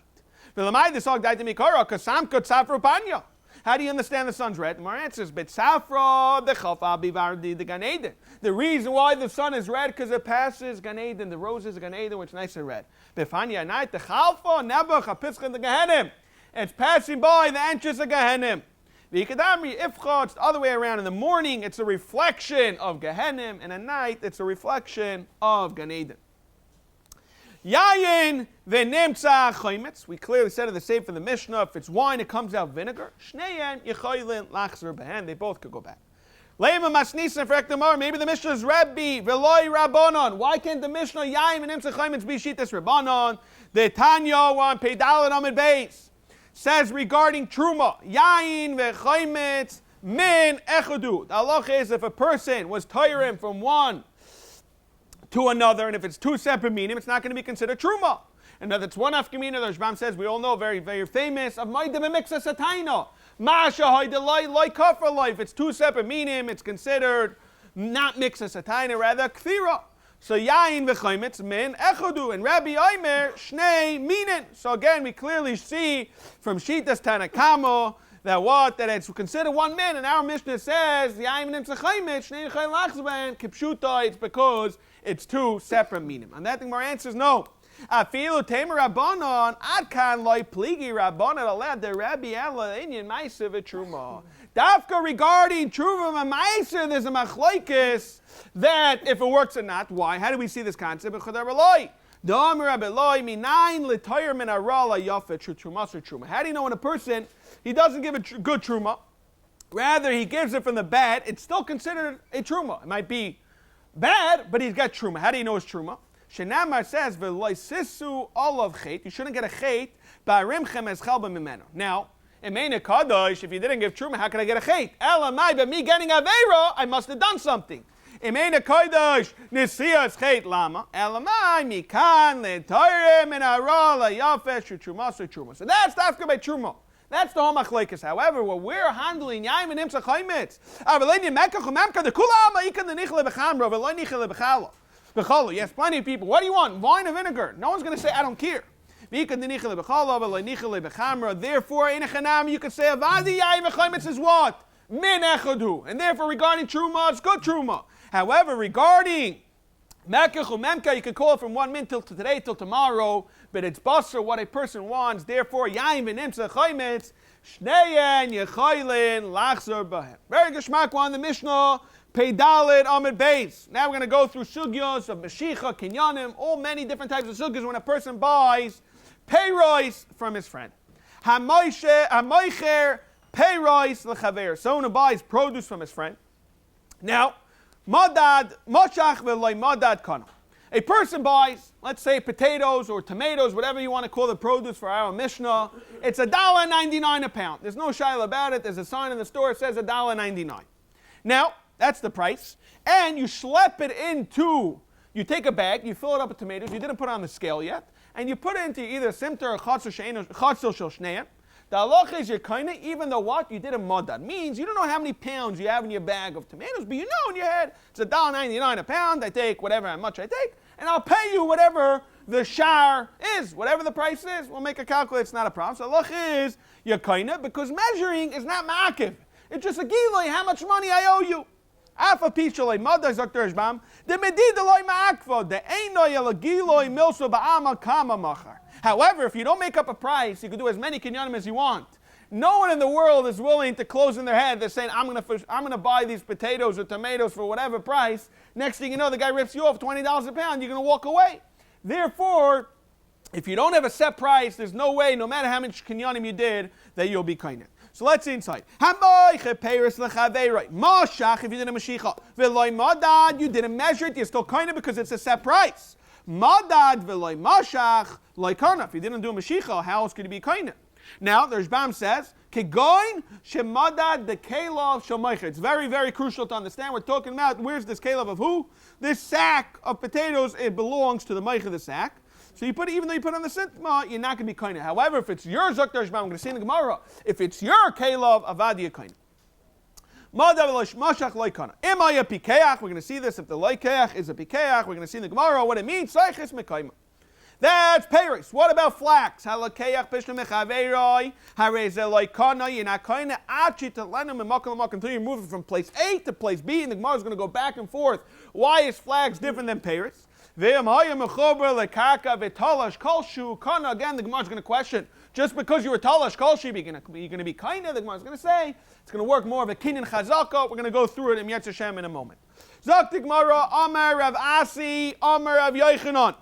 Speaker 1: How do you understand the sun's red? More answers. B'tzafra b'chalfa bivardi the Gan Eden. The reason why the sun is red because it passes Gan Eden, the roses of Gan Eden, which is nice and red. B'fanya night the chalfa nebuch hapitzcha the Gehenim. It's passing by the entrance of Gehenim. V'ikadamri ifcha, it's the other way around. In the morning, it's a reflection of Gehenim, and at night, it's a reflection of Gan Eden. Yayin v'nemtza chaymitz. We clearly said in the same for the Mishnah, if it's wine, it comes out vinegar. Shneyen yechoylin lachzer behen. They both could go back. Leima masnisin for ekdamar. Maybe the Mishnah is Rabbi v'loy rabbanon. Why can't the Mishnah yayin v'nemtza chaymitz be shitas rabbanon? The Tanya on Peidal and Amid Bais says regarding truma, yayin v'chaymitz min echudu. The halacha is if a person was tiring from one to another, and if it's two separate minim, it's not going to be considered truma. And if it's one afkamina, the Rashbam says, we all know, very, very famous, of ma'idim mixa sataina. Masha haidalai loy kafra life. It's two separate minim, it's considered not mixa sataina, rather kthira. So yain v'chaymitz min echodu, and Rabbi Omer shnei minin. So again, we clearly see from Shitas Tanakamo that what? That it's considered one min, and our Mishnah says yain v'nemtza chaymitz shnei chay lachzban kipshuta. It's because it's two separate minim. And that thing more answers no. Afilu tamer rabbanon adkan loy pligi rabbanon allowed the Rabbi Ella inyan ma'aser v'truma. Dafka regarding truma and ma'aser, there's a machlokes that if it works or not. Why? How do we see this concept? How do you know when a person, he doesn't give a good truma, rather he gives it from the bad, it's still considered a truma. It might be bad, but he's got truma. How do you know it's truma? Shenamar says, "V'loisisu olav chet." You shouldn't get a chet. Ba'arimchem es chalba mimeno. Now, it may ne kadosh. If you didn't give truma, how can I get a chet? Elamai, but me getting aveira, I must have done something. It may ne kadosh nisiyas chet lama. Elamai mikan le'toyrim and ara la'yafesh truma so truma. So that's dafka by truma. That's the whole machlokes. However, what we're handling, yaim and imsa chaymitz, avaleni mekach umemka the kula ma'ikan the nichle bechamra avaleni nichle bechala. Bechala. Yes, plenty of people. What do you want? Wine or vinegar? No one's going to say I don't care. V'ikan the nichle bechala avaleni nichle bechamra. Therefore, in a chanam you can say avadi yaim and chaymitz is what min echadu, and therefore regarding truma, it's good truma. However, regarding mekach umemka, you can call it from one min till today till tomorrow. But it's basar what a person wants. Therefore, yaim and imsa chaymitz shneyen yechoylin lachzor bahem. Very geschmack one. The Mishnah Peidalid Amid Bais. Now we're going to go through sugyos of meshicha, kinyanim, all many different types of sugyos when a person buys payrois from his friend. Hamoicher payrois lechaver. Someone who buys produce from his friend. Now, madad moshach v'loy madad kana. A person buys, let's say, potatoes or tomatoes, whatever you want to call the produce for our Mishnah. It's $1.99 a pound. There's no shaila about it. There's a sign in the store that says $1.99. Now, that's the price. And you schlep it into, you take a bag, you fill it up with tomatoes, you didn't put it on the scale yet, and you put it into either simter or chatzil shel shneim. The halacha is your kaina, even though what? You did a modad. Means you don't know how many pounds you have in your bag of tomatoes, but you know in your head, it's $1.99 a pound, I take whatever, how much I take, and I'll pay you whatever the shar is, whatever the price is. We'll make a calculate, it's not a problem. So halacha is your kaina, because measuring is not ma'akiv. It's just a giloi, how much money I owe you. Afa pichalei modad zakter shbam, the medida loy ma'akvo, the eino yela giloi milso ba'ama kama machar. However, if you don't make up a price, you can do as many kinyanim as you want. No one in the world is willing to close in their head. They're saying, I'm going to buy these potatoes or tomatoes for whatever price. Next thing you know, the guy rips you off $20 a pound. You're going to walk away. Therefore, if you don't have a set price, there's no way, no matter how much kinyanim you did, that you'll be kind. So let's see inside. Mashach, if you did a mashicha. V'loy madad, you didn't measure it, you're still kind because it's a set price. Madad v'loy mashach loy karna. If you didn't do a mashicha, how else could you be kind? Now, the Rashbam says, Kegoin shemadad the kelav shomaycha. It's very, very crucial to understand. We're talking about, where's this kelav of who? This sack of potatoes, it belongs to the meicha of the sack. So you put it, even though you put it on the sintma, you're not going to be kind. However, if it's your zakter Rashbam, I'm going to say in the Gemara, if it's your kelav, avadi kind. Madav mashach loikana. Imaya pikeach. We're going to see this. If the loikeach is a pikeach, we're going to see in the Gemara what it means. Seiches mekayma. That's peiros. What about flax? Halakeach bishna mechaveroi hareze loikana. You're not kind of achi to lenum and makom until you're moving from place A to place B, and the Gemara is going to go back and forth. Why is flax different than peiros? Again, the Gemara is going to question. Just because you were talash kolshi, you're going to be kind of. The Gemara is going to say it's going to work more of a kinyan chazaka. We're going to go through it in Yetz Hashem in a moment. Zok the Gemara, Amar Rav Asi, Amar Rav Yochanan.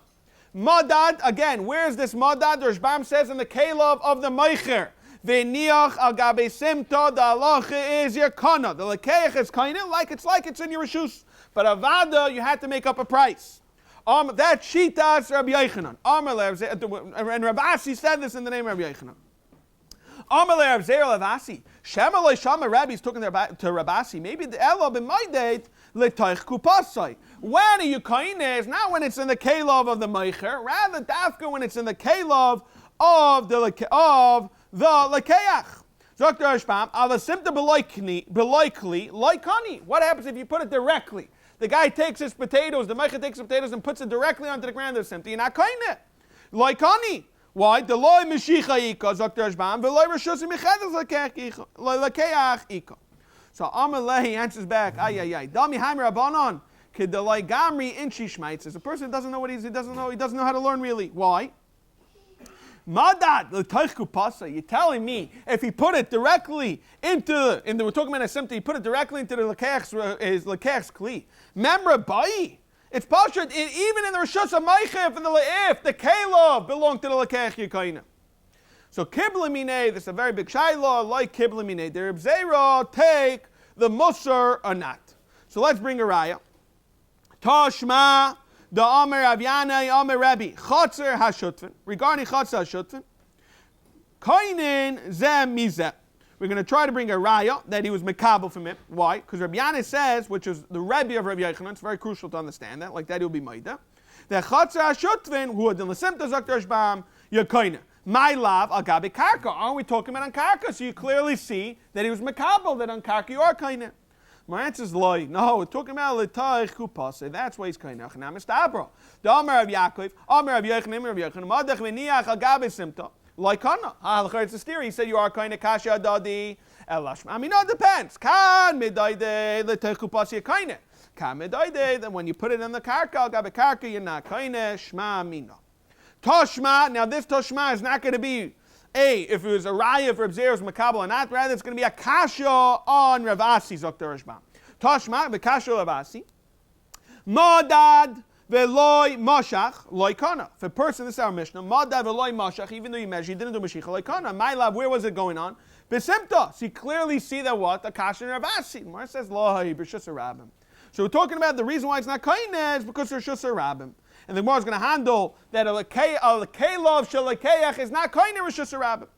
Speaker 1: Madad, again, where's this madad? The Rashbam says in the Kelev of the Meicher. V'niach al gabe simta, the halacha is your kana. The lekeach is kind of like it's in your reshus. But avada, you had to make up a price. That shitas Rabbi Yochanan. And Rav Asi said this in the name of Rabbi Yochanan. Amalei Rav Zera Rav Asi. Shemalei Shama Rabbi is talking to Rav Asi. Maybe the Elo in my date letoich kupasai. When are you kaines? Not when it's in the kelov of the meicher. Rather, dafka when it's in the kelov of the lekeach. Dr. Ashbam, avasimta beloikli loikani. What happens if you put it directly? The guy takes his potatoes, the meicher takes his potatoes and puts it directly onto the ground. It's empty. You're not kaine. Loikani. Why? The loy meshicha ika, Dr. Ashbam, veloy reshus michedes lekeach ika. So Amalei answers back, Dami Haimer Abanon, Kedalai Gamri Inchi Shmaitzes. A person doesn't know what he doesn't know how to learn really. Why? Madad l'taychu pasa. You're telling me if he put it directly into, we're talking about a symptom, he put it directly into the lekech's kli. Memra bai. It's pashut even in the reshus of meichef and the leif, the kelov belong to the lekech yekaina. So kiblamine, this is a very big shayla, like kiblamine. The Reb Zera take the musar or not. So let's bring a raya. Tashma, the Amar Avyana, Amar Rabbi, Chatzer HaShutfin. Regarding Chatzer HaShutfin, Kainin Zem Mizeh. We're going to try to bring a raya that he was mekabel from it. Why? Because Rabbi Yana says, which is the Rebbe of Rabbi Yochanan, it's very crucial to understand that, like that he'll be Maida, that Chatzer HaShutfin, who had the Lesimta Zakter Shbam, Yakoina. My love, agabe karka. Aren't we talking about on karka? So you clearly see that he was makabel, that on karka you are kaina. My answer is loy. No, we're talking about l'tayich kupase. That's why he's kaina. Now, Mistabro. The Amar of Yaakov, Amar of Yochanan, Amar of Yochanan, Madach v'niach agabe simta. Loikana. It's a steer. He said you are kaina kasha dadi elashma. I mean, no, it depends. Kan medaide l'tayich kupase kaina. Kan medaide. Then when you put it in the karka, agabe karka, you're not kaina. Shma mina. Toshma, now this Toshma is not going to be if it was a raya for Reb Zera's makabel or not, rather it's going to be a kasha on Rav Asi, Dr. Rashbam. Toshma, the kasha Rav Asi. Madad veloy mashach loikana. If a person, this is our Mishnah, madad veloy mashach, even though you measure, he didn't do mashicha loikana. My love, where was it going on? Besimta. So you clearly see that what? The kasha in Rav Asi. Mar says lohi b'shus rabim. So we're talking about the reason why it's not kaineh is because there's shus rabim. And the Gemara is going to handle that a lekeilov shelekeach is not kaineh reshus rabim.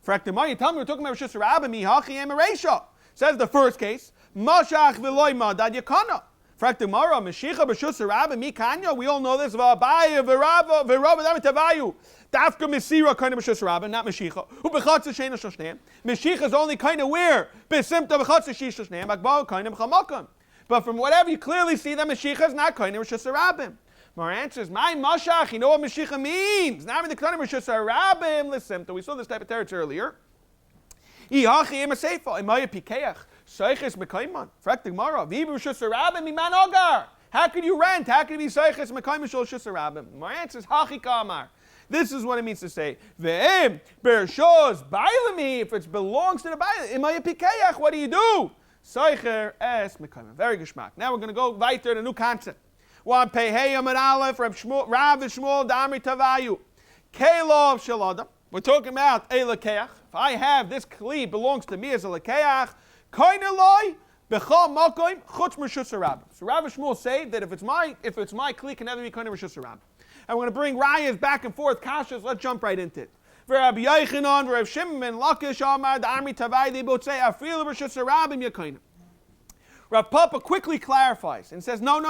Speaker 1: For Ekdemah, you tell me we're talking about reshus rabim, mihachi emeresha. Says the first case, mashach v'loy madad yakana. For Ekdemah, meshicha b'shus rabim mikanya. We all know this. V'abai v'rava v'damitavayu. Dafka mesira kaineh b'shus rabim, not meshicha. U'bechatz sheina shoshneim. Meshicha is only kaineh where besimta b'chatz sheina shoshneim. Akbar kaineh b'chamakam. But from whatever you clearly see that meshicha is not kaineh reshus rabim. My answer is, my mashach, you know what Mashiach means. Now, in the Ktanim Rishus HaRabim, listen, we saw this type of territory earlier. Ihachi im ha-seifa, imaya pikeach, seiches mekayman, frak the Gemara, v'ib Rishus HaRabim, iman ogar. How could you rent? How could it be seiches mekayman shel Rishus HaRabim? My answer is, hachi kamar. This is what it means to say, ve'im, bershos, bailami, if it belongs to the bail, imaya pikeach, what do? Seicher es mekayman. Very geschmack. Now we're going to go weiter to a new concept. One pay hey Amid Aleph, Rav Shmuel, Damri Tavayu. Kelov Shalada. We're talking about a lekeach. If I have this kli belongs to me as a lekeach, kaineloi bechal makoim chutz reshus harabim. So Rav Shmuel say that if it's my kli, it can never be kainel reshus harabim. And we're going to bring rayas back and forth, kashas. Let's jump right into it. Rabbi Yochanan, Rav Shimon, Lakish Amar, Damri Tavayu. They both say afil reshus harabim yakainel. Rav Papa quickly clarifies and says, no.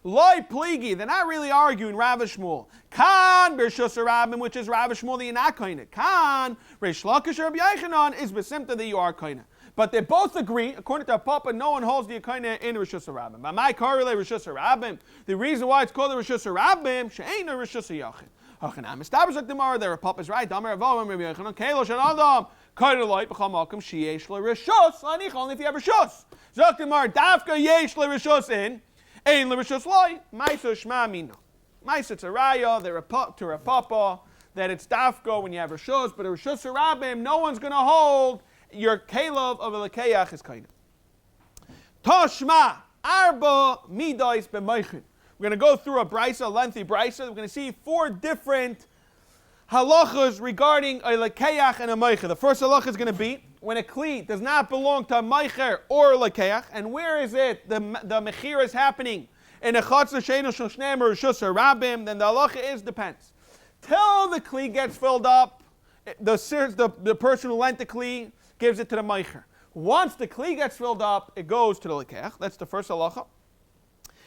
Speaker 1: Loi pligi, they're not really arguing Rav Shmuel. Kan b'reshus harabim, which is Rav Shmuel, that you're not kaineh. Kan, Reish Lakish Rabbi Yochanan is besimta that you are kaineh. But they both agree, according to Rav Papa, no one holds the kaineh in Reshus harabim. But my korele Reshus harabim, the reason why it's called the Reshus harabim, she'eina Reshus hayachid. Hachanam established tomorrow. There are papas right. Damer Avoim Rabbi Yochanan Kelo Shanadam Kaidolite B'chal Malkum Sheyesh LeRishus Lanich only if you have Rishus. Zok tomorrow Dafka Yesh LeRishus in Ein LeRishus Loi Ma'isa Shma Mina. Ma'isa Tzaraya. They're to a papa that it's Dafka when you have Rishus, but a Rishus Rabim no one's going to hold your Kalov of a Lekeach is kind of Toshma Arba Midas B'Meichin. We're going to go through a lengthy brisa. We're going to see 4 different halachas regarding a lekeach and a meicher. The first halacha is going to be when a kli does not belong to a meicher or a lekeach, and where is it? The mechir is happening in a chatzah sheino shel shneim or rishus or rabim. Then the halacha is depends till the kli gets filled up. The person who lent the kli gives it to the meicher. Once the kli gets filled up, it goes to the lekeach. That's the first halacha,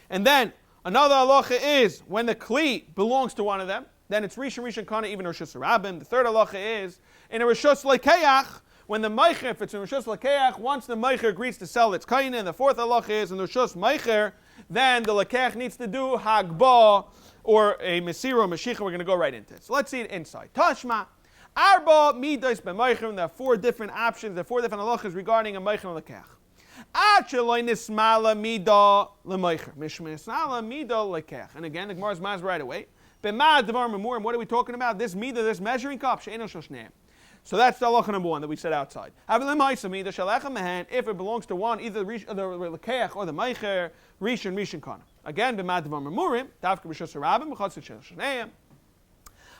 Speaker 1: and then another halacha is when the kli belongs to one of them, then it's rishon kana, even rishus rabim. The third halacha is in a rishus lekeach, when the meicher, if it's in rishus lekeach, once the meicher agrees to sell its kain. And the fourth halacha is in the rishus meicher, then the lekeach needs to do hagbah or a mesira or mashicha. We're going to go right into it. So let's see it inside. Tashma arba midas b'meicher. There are 4 different options. There are 4 different halachas regarding a meicher and lekeach. And again, the Gemara's maz right away. And what are we talking about? This midah, this measuring cup. So that's the halacha number 1 that we said outside. If it belongs to one, either the lekeach or the meicher, rishon kana. Again, b'mad devar memurim, davka b'shus harabim, b'chatzit shel shneim.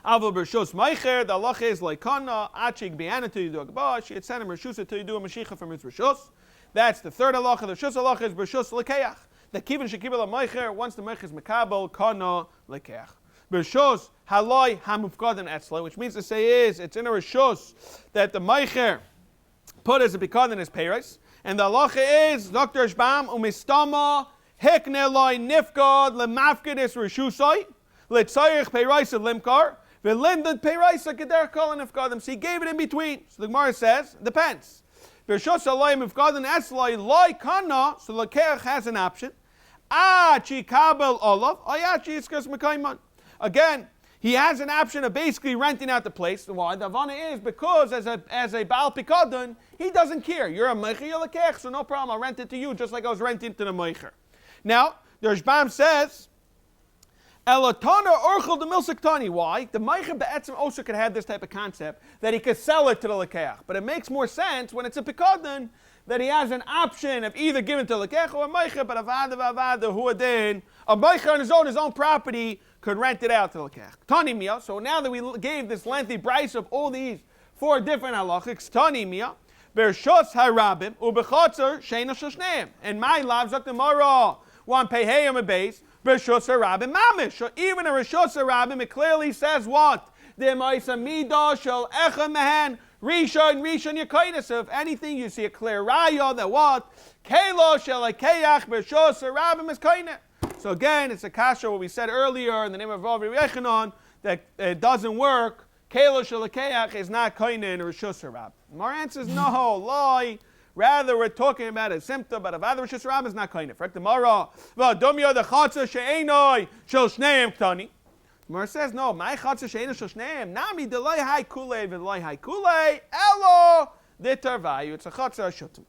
Speaker 1: Avol b'shus meicher, the halacha is like kana, achig b'yana to yidu agba, she had sent him rishusa to yidu a mashicha from his rishus. That's the third halacha. The rishus halacha is b'rishus lekeach. The kivin shekibel meicher, once the meicher is mekabel, kana lekeach. B'rishus haloi hamufkaden etzla, which means to say is it's in a rishus that the meicher put as a bikad in his peiros, and the halacha is Dr. Shbam umistama hikne loy nifkad lemafkedis rishusai letzayich peiros limkar v'limdad peiros keder kol nifkadim. So he gave it in between. So the Gemara says depends. B'rishus haloi mufkaden etzla loy kana, so the lekeach has an option. Chi kabel olav ayachi iskas mekayman. Again, he has an option of basically renting out the place. Why? The Havana is because as a Baal Pikadon, he doesn't care. You're a Meicher, you're a Lekech, so no problem. I'll rent it to you just like I was renting to the Meicher. Now, the Rishbam says, Elatana Orchel de Milsiktani. Why? The Meicher Be'etzim also could have this type of concept that he could sell it to the Lekech. But it makes more sense when it's a Pikadon that he has an option of either giving to the Lekech or a Meicher, but Avada Huadin, a Meicher on his own property, could rent it out to the lekech. Tani mia. So now that we gave this lengthy brayso of all these 4 different halachics, Tani mia, bershos harabim ubechatzer sheina shneim. And my lives up tomorrow one pehayim a base bershos harabim mamish. So even a reshos harabim, it clearly says what? The ma'isa midah shel echa mehen rishon yakainis. So if anything, you see a clear raya that what? Kelo shel lekeach bershos harabim is kainah. So again, it's a kasha what we said earlier in the name of Rav Yechanan that it doesn't work. Kelo shelakeach is not kaina in a rishus harab. Our answer is no, lie. Rather, we're talking about a symptom, but avada rishus harab is not kaina. For the Mara, v'domya the chatzah she'enoi shel shneim ktani. Mara says no. My chatzah she'enoi shel shneim nami delay hai kulei v'delay hai kulei elo ditarvayu. It's a chatzah shutim.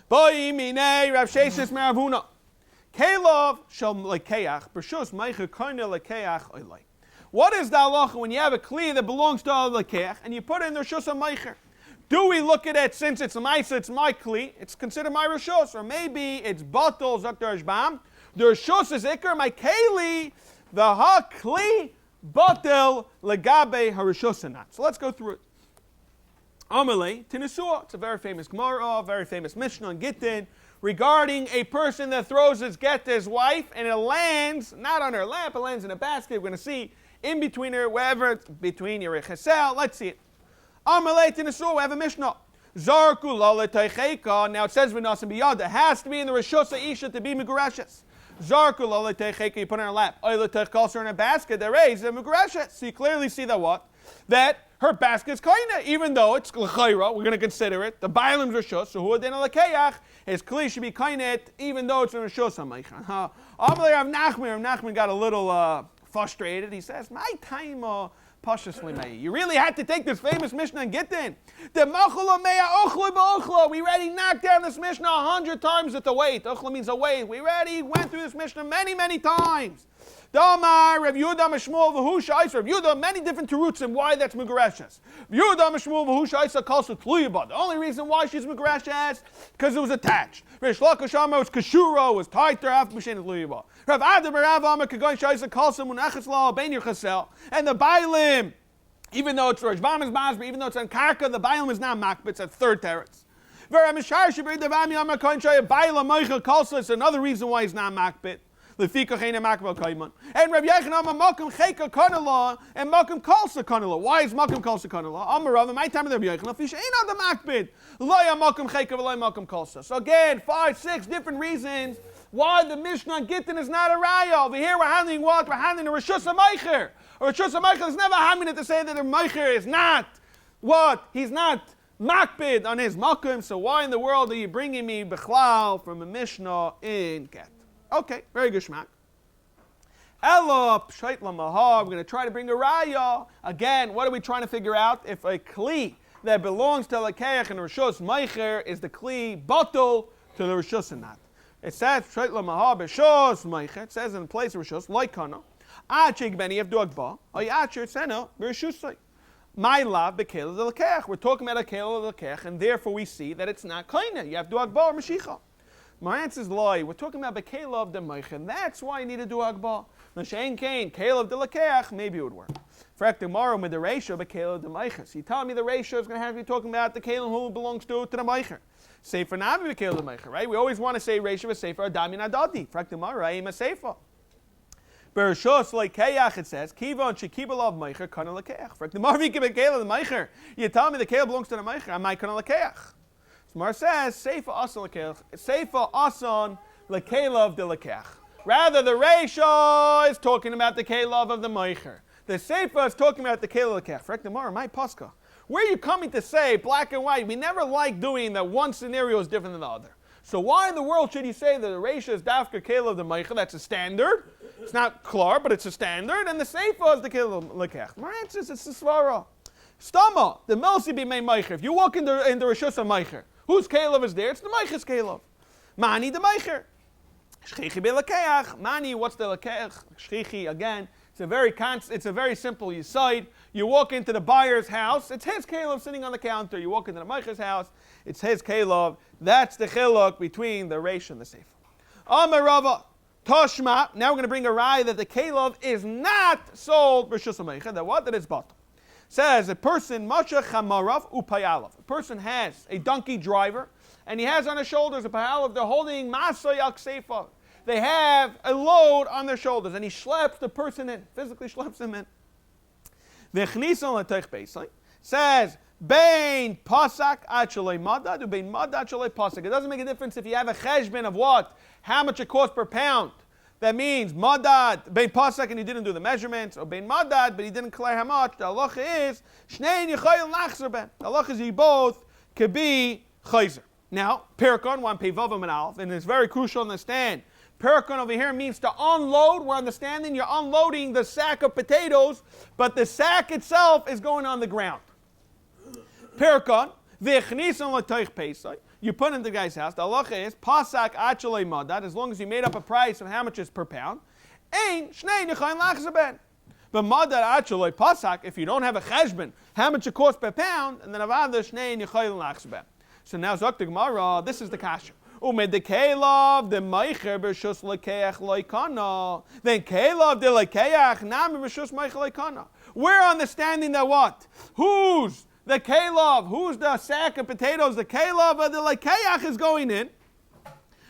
Speaker 1: Boi minei Rav Sheshes me'Ravuna. Kalov shel lekeach b'shus meicher koine lekeach oilai. What is the halacha when you have a kli that belongs to a lekeach and you put it in the rishus of meicher? Do we look at it since it's my kli, it's considered my rishus, or maybe it's batal zakter ashbam? The rishus is ikar my keli, the ha kli batal legabe harishus not. So let's go through it. Amalei tinesua. It's a very famous Gemara, very famous Mishnah in Gittin, regarding a person that throws his get to his wife and it lands, not on her lap, it lands in a basket. We're going to see in between her, wherever, between your chesel. Let's see it. Amalei tinesua, we have a Mishnah. Zarku laleteicheka. Now it says v'nasim biyad. It has to be in the Rishus Isha to be Megureshes. Zarku laleteicheka, you put it on her lap. Oyleteich in a basket, they raise a Megureshes. So you clearly see that what? That her basket's kaina, even though it's l'chayra, we're going to consider it. The bailim's rishus, so who adin alakeyach, his kli should be kainet, even though it's in rishus hamaychan. Amalei Rav Nachman got a little frustrated. He says, my time you really had to take this famous Mishnah and get in. We already knocked down this Mishnah 100 times at the weight. Ochla means a weight. We already went through this Mishnah many, many times. Damar, Rav Yehuda, Mishmuel, V'hu, Rav Yehuda, many different teruts and why that's Megareshes. Yehuda, Mishmuel, V'hu, calls it Tluyabad. The only reason why she's Megareshes because it was attached. Rish Lakish Amar was Kashura, was tied to her after Mishen Tluyabad. Rav Adam, Rav Amar, Kagoin Shaisa, calls him Munachas Law, Ben Yerchasel. And the Bailim, even though it's Rosh Bamas Masber, even though it's on Karka, the Bailim is not Makbet, it's a third teretz. It's another reason why he's not Makbet. And Rav Yechon Makom Cheka Kanala and Makom Kalsa Kanala. Why is Makom Kalsa Kanala? Amarav, my time of the Rav Yechon, Fish ain't on the Makbid. Loya Makom Cheka, Loya Makom Kalsa. So again, 5, 6 different reasons why the Mishnah on Gittin is not a raya. Over here we're handling what? We're handling a Rishus HaMeicher. A Rishus HaMeicher is never handling to say that the Meicher is not what? He's not Makbid on his Makom. So why in the world are you bringing me Bechlal from a Mishnah in Get? Okay, very good shmak. Ella, pshait lamaha, we're going to try to bring a raya. Again, what are we trying to figure out? If a kli that belongs to Lakeach and Rishus Meicher is the kli batul to the Rishus and not. It says, pshait lamaha, Rishus Meicher, it says in the place of Rishus, loikana, achig beni of dogba, or yachir sena, Rishusai. My love, bekela de Lakeach. We're talking about a kela de Lakeach, and therefore we see that it's not kaina. You have dogba or Mashicha. My answer is loy. We're talking about Bekela of the Meicher, and that's why you need to do Agba. Mashain Kain, Kela of the Lakeach, maybe it would work. For tomorrow with the ratio of Bekela of the Meicher. So you tell me the ratio is going to have you talking about the Kela who belongs to the Meicher. Sefer Navi Bekela of the Meicher, right? We always want to say ratio of Sefer Adami Nadadi. For tomorrow, I'm a Sefer. Bereshos Lakeach, it says, Kiva and Shekibal of Meicher, Kana Lakeach. For tomorrow, you give Bekela of the Meicher. You tell me the Kela belongs to the Meicher, I might Kana Lakeach. Mar says, Seifa Asan Lekelav de Lekech. Rather, the Reisha is talking about the Kelav of the Meicher. The Seifa is talking about the Kelav of the Lekech. Frek Demar, my Pascha. Where are you coming to say, black and white? We never like doing that one scenario is different than the other. So why in the world should you say that the Reisha is Dafka Kelav of the Meicher? That's a standard. It's not klar, but it's a standard. And the Seifa is the Kelav of the Lekech. My answer is, it's the Svara. Stama, the Melsi be made Meicher. If you walk in the Rishus of Meicher, whose Kelav is there? It's the Meicher's Kelav. Mani the Meicher. Shchichi be Lakeach. Mani, what's the Lakeach? Shchichi, again, it's a very simple Yisaid. You walk into the buyer's house, it's his Kelav sitting on the counter. You walk into the Meicher's house, it's his Kelav. That's the Chiluk between the Reish and the Sefer. Amar Rava, Toshma. Now we're going to bring a raya that the Kelav is not sold Rishus HaMeicher. That what? That it's bought. Says a person, Masha Chamarav Upayalav. A person has a donkey driver, and he has on his shoulders a payalav. They're holding Masay Al Kseifa. They have a load on their shoulders, and he schleps the person in, physically schleps him in. V'chnisan l'teich beisai. Says, Bein Pasak Achalei Madad, or Bein Madad Achalei Pasak. It doesn't make a difference if you have a cheshbon of what? How much it costs per pound. That means Madad, Bein Pasak, and he didn't do the measurements, or Bein Madad, but he didn't declare how much. The halacha is, Shnein Yechayel Nachzer Ben. The halacha is you both could be Chayzer. Now, Perikon, one Pevavam and Alf, and it's very crucial to understand. Perikon over here means to unload. We're understanding you're unloading the sack of potatoes, but the sack itself is going on the ground. Perikon, V'chnisan l'toich Pesach. You put in the guy's house. The halacha is pasak achalei madad. As long as you made up a price of how much is per pound, ein shnei nechayin lachzer ben. But madad achalei pasak. If you don't have a cheshbon, how much it costs per pound, and then avada shnei nechayin lachzer ben. So now zok the Gemara. This is the kasha. Umed the kelav the meicher b'shus lekeach loikana. Then kelav the lekeach nami b'shus meicher loikana. We're understanding that what? Who's the kelav, who's the sack of potatoes? The kelav of the lekeach is going in,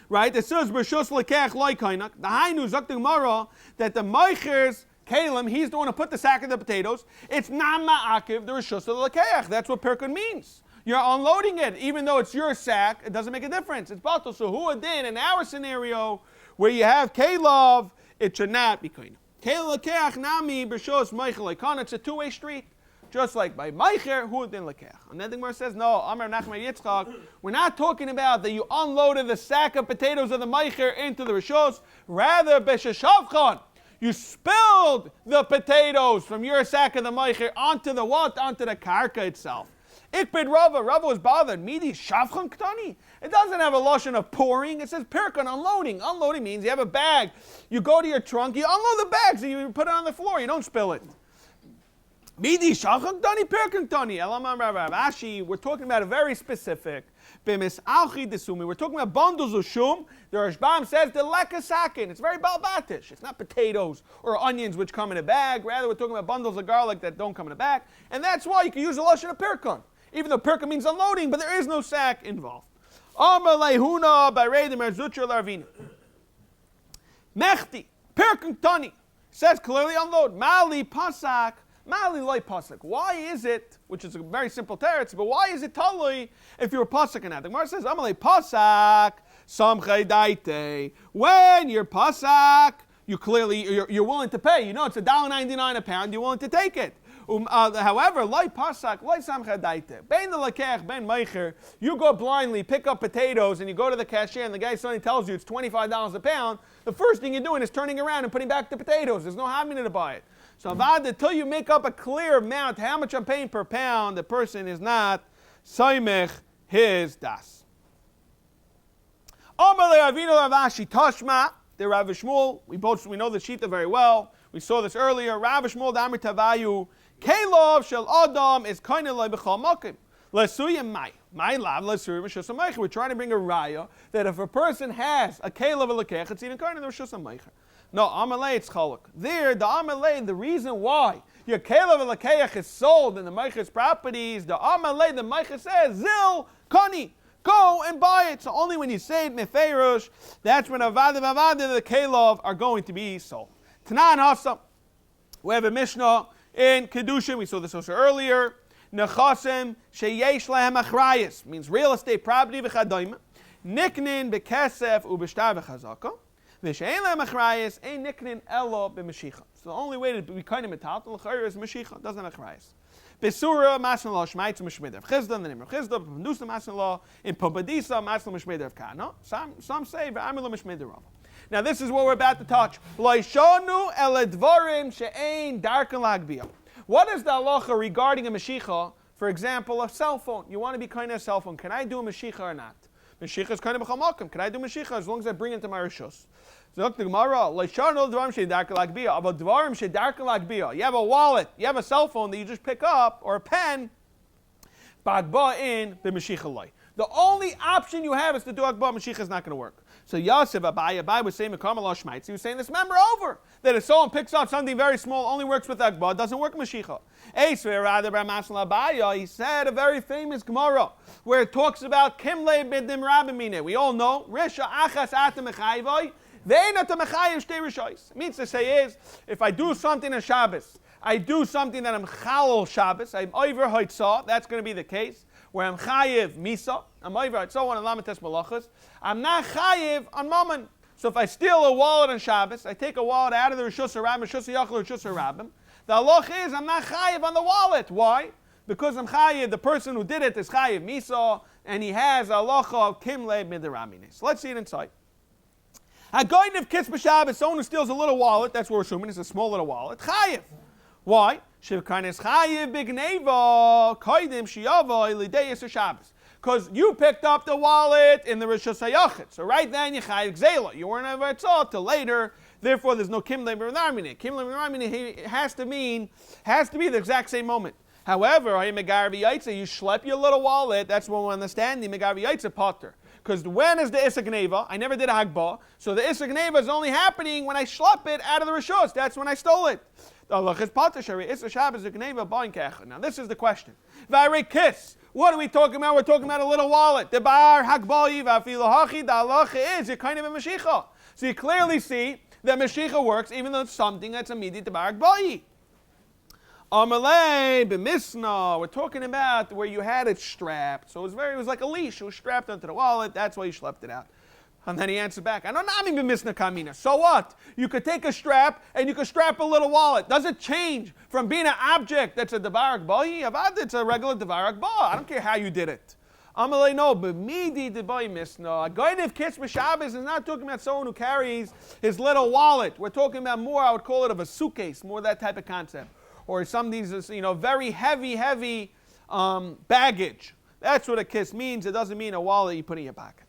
Speaker 1: right? It says b'shus lekeach loikana. The hainu zok the Gemara that the meicher's kalim, he's the one who put the sack of the potatoes. It's not ma'akiv the rishus of the lekeach. That's what perkun means. You're unloading it, even though it's your sack. It doesn't make a difference. It's batal. So who then in our scenario where you have kelav, it should not be kaina. Kelav lekeach nami b'shus meicher leikana. It's a two-way street. Just like by Meicher, who then Lekech. And then the Gemara says, no, Amar Nachman Yitzchak, we're not talking about that you unloaded the sack of potatoes of the Meicher into the Rishos. Rather, Besheshavchan, You spilled the potatoes from your sack of the meicher onto the what? Onto the karka itself. Ikbid Rava. Rava was bothered. Midi shavchan ktani. It doesn't have a lashon of pouring. It says pirkan, unloading. Unloading means you have a bag. You go to your trunk, you unload the bags, and you put it on the floor. You don't spill it. Midi shavchan ktani, pirkan ktani. Elamam Rav Ashi. We're talking about a very specific. Bemis alchi desumi. We're talking about bundles of shum. The Rashbam says the lekasakin. It's very balbatish. It's not potatoes or onions which come in a bag. Rather, we're talking about bundles of garlic that don't come in a bag. And that's why you can use the lashon of pirkan. Even though pirka means unloading, but there is no sack involved. Amar lehuna b'reidim erzutra larvina. Mechti pirkan tani says clearly unload. Mali pasak, mali loy pasak. Why is it? Which is a very simple teretz, but why is it talui if you're pasak in that? The Gemara says Amar le pasak samchay daite. When you're pasak, you're willing to pay. You know it's $1.99 a pound. You're willing to take it. However, loy pasak, loy samcha daite. Bein the lakech, bein meicher. You go blindly, pick up potatoes, and you go to the cashier, and the guy suddenly tells you it's $25 a pound. The first thing you're doing is turning around and putting back the potatoes. There's no having to buy it. So avad, until you make up a clear amount, how much I'm paying per pound, the person is not soymech his das. Amar le'avinu Ravashi tashma. The Rav Shmuel. We know the shita very well. We saw this earlier. Rav Shmuel damir tavayu. Kelov shel adam is kind of like b'chol makim. Lesuyim my lav lesuyim rishus hamaycher. We're trying to bring a raya that if a person has a kelov lekech, it's even kind of the rishus hamaycher. No, amalei it's chaluk. There, the amalei, the reason why your kelov lekech is sold in the meicher's properties, the amalei, the meicher says zil kani. Go and buy it. So only when you say it meferush, that's when avada the kelov are going to be sold. Tanan hasa. We have a mishnah in Kedushin, we saw this also earlier. Nechasim sheyesh lahem achrayis means real estate property v'chadayim. Niknin bekesef ubeshtar v'chazaka. V'shein lahem achrayis ein niknin elo b'mashicha. So the only way to be kind of metal l'chayir is mashicha. Doesn't have achrayis. Besura masna law shmaitz mishmeder of Chizda. The name of Chizda. Pendusa masna law in Pobadisa masna mishmeder of Kana. Some say v'amila mishmeder of. Now this is what we're about to touch. What is the halacha regarding a mashicha? For example, a cell phone. You want to be kind of a cell phone. Can I do a mashicha or not? Mashicha is kind of b'chamakim. Can I do mashicha as long as I bring it to my rishus? So look, the Gemara. You have a wallet. You have a cell phone that you just pick up or a pen. Bagba in the mashicha. The only option you have is to do Akbar. Mashiach is not going to work. So Yosef Abai was saying Mekamala Shmaitz. He was saying this member over that if someone picks up something very small, only works with Akbar, doesn't work Mashiach. He said a very famous Gemara where it talks about Kimle Bidim Rabimine. We all know Risha Achas Atam Mechayvoi. It means to say is if I do something on Shabbos, I do something that I'm Chalol Shabbos, I'm over Haitzah, that's going to be the case. Where I'm chayiv misa, I'm over so on lamates malachas. I'm not chayiv on mammon. So if I steal a wallet on Shabbos, I take a wallet out of the rishus harabim, rishus yachal, rishus harabim. The halach is I'm not chayiv on the wallet. Why? Because I'm chayiv. The person who did it is chayiv misa, and he has a halacha of kimle midaramines. Let's see it inside. A guy of kiss b'Shabbos, someone who steals a little wallet. That's what we're assuming. It's a small little wallet. Chayiv. Why? Because you picked up the wallet in the Rishus HaYachid. So right then you chayiv gzela. You weren't ever taught till later. Therefore, there's no kimle b'ramine. Kimle b'ramine has to be the exact same moment. However, you schlep your little wallet. That's when we understand the megar v'yaitze potter. Because when is the Issa Gneva? I never did a Hagbah. So the Issa Gneva is only happening when I schlep it out of the Rishos. That's when I stole it. Now this is the question. Kiss. What are we talking about? We're talking about a little wallet. The bar Hagbah the halacha is you're kind of a Mashiach. So you clearly see that Mashiach works even though it's something that's immediate to bar Hagbah. Amalei b'misna. We're talking about where you had it strapped. So it was like a leash. It was strapped onto the wallet. That's why you schlepped it out. And then he answered back, I don't know b'misna kamina. So what? You could take a strap and you could strap a little wallet. Does it change from being an object that's a devar akbahi? Avad, it's a regular devar akbah. I don't care how you did it. Amalei no, but midi de boy misno. A guy that kiss b'Shabbos is not talking about someone who carries his little wallet. We're talking about more, I would call it of a suitcase, more that type of concept. Or some of these, very heavy baggage. That's what a kiss means. It doesn't mean a wallet you put in your pocket.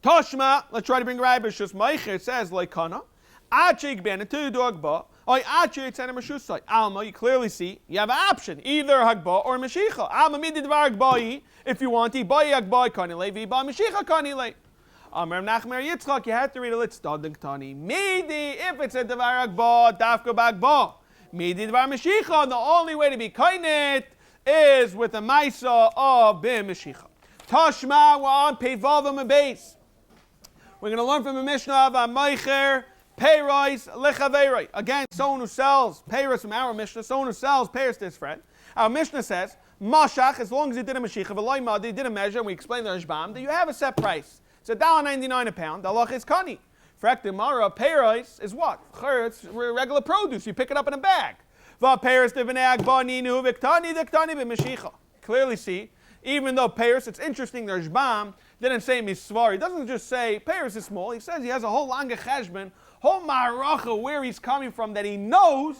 Speaker 1: Toshma, let's try to bring Rabbi Shus Meicher. It says, like Kana, Achik ben to dog ba, or Achik tzena meshusai. Alma, you clearly see, you have an option, either Hagba or Meshicha. Alma midi dvar Hagbai, if you want, Ibai Hagbai kanile, Viba Meshicha kanile. Amar Nachmer Yitzchak, you have to read a little stading tani. Midi, if it's a dvar Hagba, dafka bagba. Midi dvar Meshicha, the only way to be kainit is with a maisa of bim Meshicha. Tashma, we're on Peivavam and Bais. We're going to learn from the Mishnah of Meicher, Peiros, Lechaveroi. Again, someone who sells Peiros from our Mishnah, someone who sells Peiros to his friend. Our Mishnah says, Mashach, as long as he did a Mashiach, V'loimad, he did a measure, and we explained the Rashbam, that you have a set price. It's $1.99 a pound. The halach is kani. Frak Gemara, Peiros is what? It's regular produce. You pick it up in a bag. V'Peiros devenei agbaninu v'ktani dektani b'Mashiach. Clearly see, even though Peiros, it's interesting, the Rashbam didn't say misvar. He doesn't just say Peiros is small. He says he has a whole langa cheshbon, whole ma'aracha where he's coming from, that he knows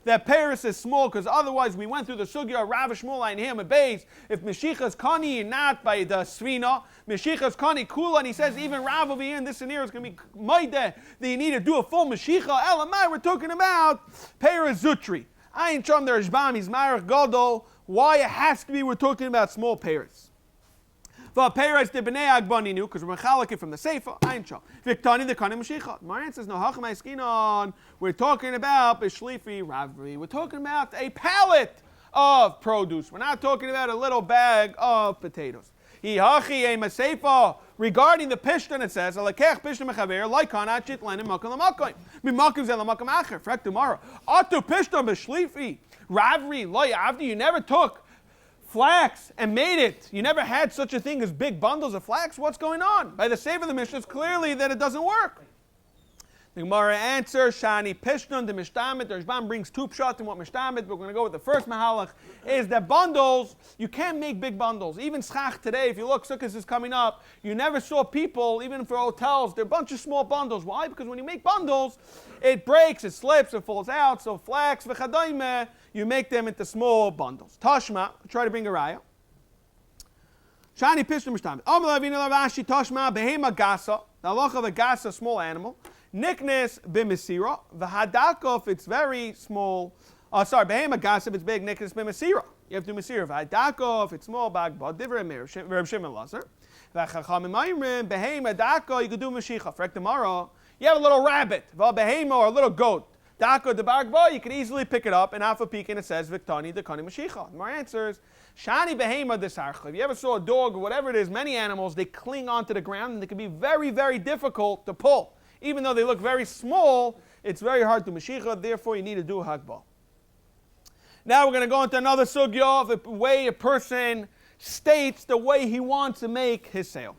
Speaker 1: that Peiros is small, because otherwise we went through the sugya of Rav Shmuel and him at Bais. If Meshichas kani not by the svina, Meshichas kani kula, and he says even Rav over here in this scenario is going to be maideh that you need to do a full Meshicha. Elamai, we're talking about Peiros zutri. I ain't showing the Rashbam, he's Marach Gadol. Why it has to be we're talking about small Peiros. V'Peiros de b'nei agbaninu, because we're mechalek from the Seifa. Ein shal. V'ktani the kani Mashiach. Maran says no hachamai skinon. We're talking about b'shlifi ravri. We're talking about a pallet of produce. We're not talking about a little bag of potatoes. Hihachi ema Seifa. Regarding the pishton, it says alakech pishton mechaver laikan achit lenim makam lamakim. Mimakim zel lamakim acher. Frek tomorrow. Atu pishton b'shlifi ravri loy avdi. You never took flax and made it. You never had such a thing as big bundles of flax. What's going on? By the save of the Mishnah, it's clearly that it doesn't work. The Gemara answers, Shani Pishnun the Mishtamit. The Rashbam brings two pshat in what Mishtamit, but we're going to go with the first mahalach, is that bundles, you can't make big bundles. Even schach today, if you look, Sukkot is coming up, you never saw people, even for hotels, they're a bunch of small bundles. Why? Because when you make bundles, it breaks, it slips, it falls out. So flax, v'chadayme, you make them into small bundles. Tashma, try to bring a raya. Shani Pishnun Mishtamit. Amalavina Lavashi Tashma, Behema Gasa, the halacha of a gasa, small animal. Niknes b'mesira, v'hadaka if it's very small. Behema gas if it's big. Niknes b'mesira. You have to do mesira. V'hadaka if it's small. Bagbad divrei Reb Shimon Lazar. V'chachamim ma'imrim behema daka you could do meshicha. Frek tomorrow you have a little rabbit. V'behema or a little goat. Daka de bagba you can easily pick it up and half a peek and it says v'ktani dekani meshicha. My answer is shani behema desarcha. If you ever saw a dog or whatever it is, many animals they cling onto the ground and they can be very very difficult to pull. Even though they look very small, it's very hard to Mashiach, therefore you need to do a Hagbah. Now we're going to go into another sugya of the way a person states the way he wants to make his sale.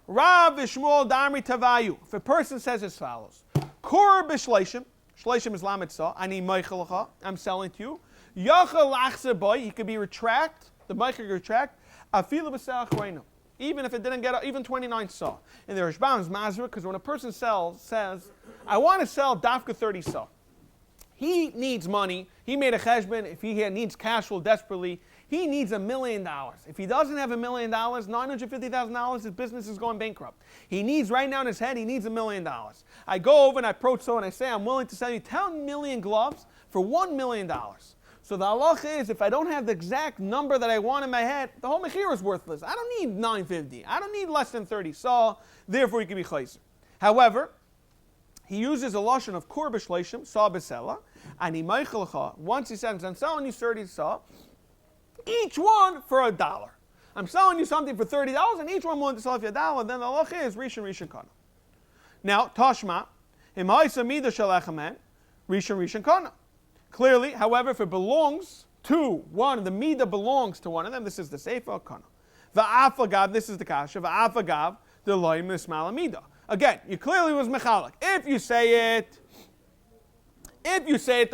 Speaker 1: Rav Vishmuel Damri Tavayu. If a person says as follows, Kur b'shleishim, shleishim is lamitzah, ani meichelacha, I'm selling to you. Yachal lachse boy, he could be retract, the meichel could retract, afilu b'sach reinu. Even if it didn't get even 29 saw. And the Rashbam is mazur, because when a person says, I want to sell dafka 30 saw. He needs money. He made a cheshbon. If he needs cash flow desperately, he needs $1 million. If he doesn't have $1 million, $950,000, his business is going bankrupt. He needs, right now in his head, he needs $1 million. I go over and I approach someone and I say, I'm willing to sell you 10 million gloves for $1 million. So the halacha is, if I don't have the exact number that I want in my head, the whole mechira is worthless. I don't need 950. I don't need less than 30 saw. Therefore, he can be chayzer. However, he uses a lashon of kur b'shleishim, saw b'sela, and he meichelacha. Once he says, I'm selling you 30 saw, each one for $1. I'm selling you something for $30, and each one willing to sell you $1. Then the halacha is rishon kana. Now, tashma, imha'isa mida shalachamen, rishon kana. Clearly, however, if it belongs to one, the midah belongs to one of them, this is the seifa kana. Va'afagav, this is the kasha. Va'afagav, the loim mismal midah. Again, you clearly was mechalek. If you say it, the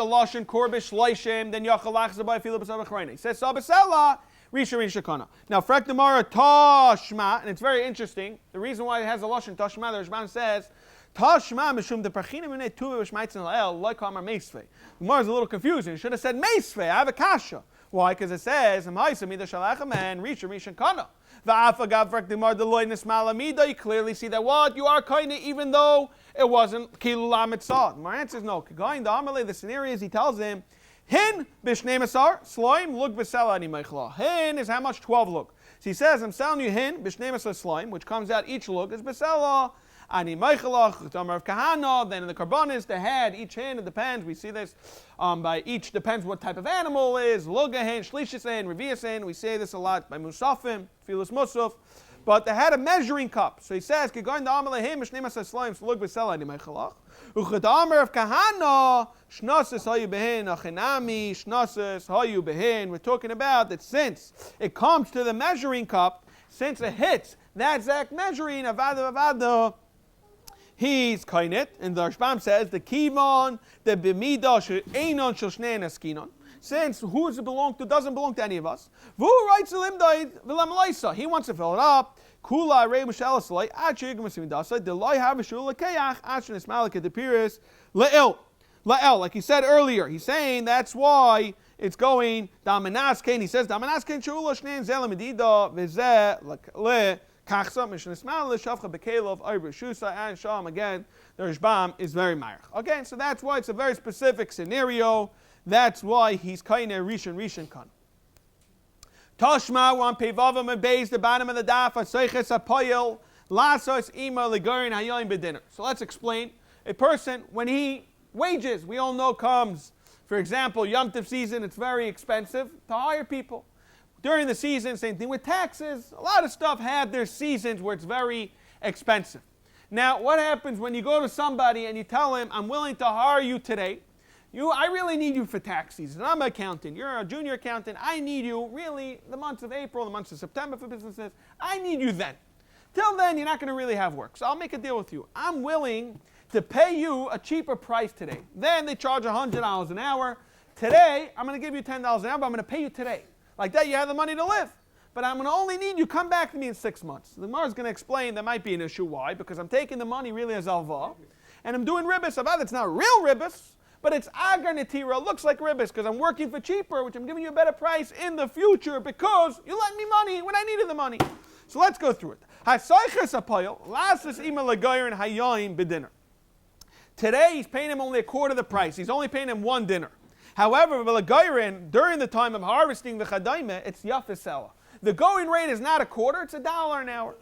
Speaker 1: lashon korbish leishim, then yachalach zabai filip sabachrayne. He says sabasela. Risha Risha Kana. Now, Frek Demara Tashma, and it's very interesting. The reason why it has a Lashon Tashma, the Rishban says, Tashma Mishum de Parchina Mine Tuva Shmaitzin Lael, like Amar Meisve. The Gemara is a little confusing. It should have said Meisve. I have a kasha. Why? Because it says, Amaisa Mida Shalachem and Risha Risha Kana. You clearly see that what? You are kind of, even though it wasn't Kilu Lamitzah. My answer is no. The scenario is he tells him, Hin b'shnei masar, sloim, look b'sela ani meichla. Hin is how much? 12 look. So he says, I'm selling you hin b'shnei masar sloim, which comes out each look is b'sela ani meichla, chutamar of kahana. Then in the karbonis, the head, each hin, it depends. We see this by each, depends what type of animal it is. Luga hin, shlishis hin, revius hin. We say this a lot by musafim, filus musaf. But they had a measuring cup. So he says, Kigoin da amale him b'shnei masar sloim, so look b'sela ani meichla. Uchadamar of kahana, shnasis hayu behin, achinami, shnasis hayu behin. We're talking about that since it comes to the measuring cup, since it hits that exact measuring, avada, he's kainet. And the Rashbam says, the kivon, the b'midah, she'enon shel shnei neskinon. Since who does it belong to? Doesn't belong to any of us. He wants to fill it up. Kula rei mushalasai achig masimidasa delay have a shul lekayach ashin ismalik at the piris le'el. Like he said earlier, he's saying that's why it's going damanas kain. He says damanas kain shul shnein zel medida v'zeh le kachsa mishin ismal leshavcha bekelov over shusa and sham. Again, the Rishbam is very ma'arich. Okay, so that's why it's a very specific scenario. That's why he's kind of rishon kan. Tashma, one pevavim and Bais, the bottom of the daf, aseiches apoyel, lasos ima legarin hayoim bedinner. So let's explain. A person, when he wages, we all know comes, for example, Yom Tov season, it's very expensive to hire people. During the season, same thing with taxes. A lot of stuff have their seasons where it's very expensive. Now, what happens when you go to somebody and you tell him, I'm willing to hire you today. I really need you for tax season. I'm an accountant. You're a junior accountant. I need you really the months of April, the months of September for businesses. I need you then. Till then, you're not going to really have work. So I'll make a deal with you. I'm willing to pay you a cheaper price today. Then they charge $100 an hour. Today, I'm going to give you $10 an hour, but I'm going to pay you today. Like that, you have the money to live. But I'm going to only need you come back to me in 6 months. The Gemara is going to explain there might be an issue. Why? Because I'm taking the money really as alva, and I'm doing ribbis. It's not real ribbis. But it's agar netira, looks like ribbis, because I'm working for cheaper, which I'm giving you a better price in the future because you lent me money when I needed the money. So let's go through it. Today he's paying him only a quarter of the price. He's only paying him one dinner. However, during the time of harvesting the chadaime, it's yafisela. The going rate is not a quarter, it's $1 an hour.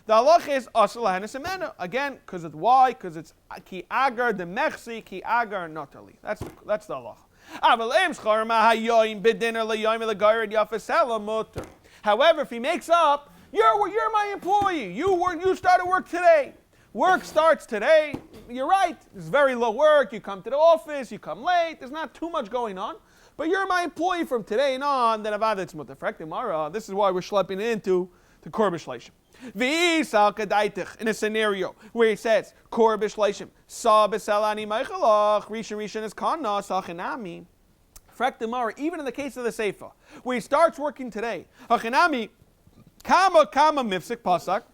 Speaker 1: The halacha is asur lahanis imenu. Again, because it's why? Because it's ki agar de mechsi, ki agar notali. That's the halacha. However, if he makes up, you're my employee. You started work today. Work starts today. You're right. It's very low work. You come to the office. You come late. There's not too much going on. But you're my employee from today and on. Then avada it's mutafrek tomorrow. This is why we're schlepping into the korbish leishim. In a scenario where he says korbish leishim sa beselani meichalach rishon is kana sachinami. Frek tomorrow. Even in the case of the seifa, where he starts working today, hachinami kama mifsik pasak.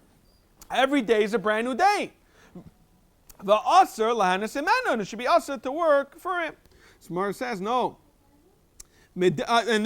Speaker 1: Every day is a brand new day. The asur lahanis imenu, and it should be asur to work for him. Smar says no. And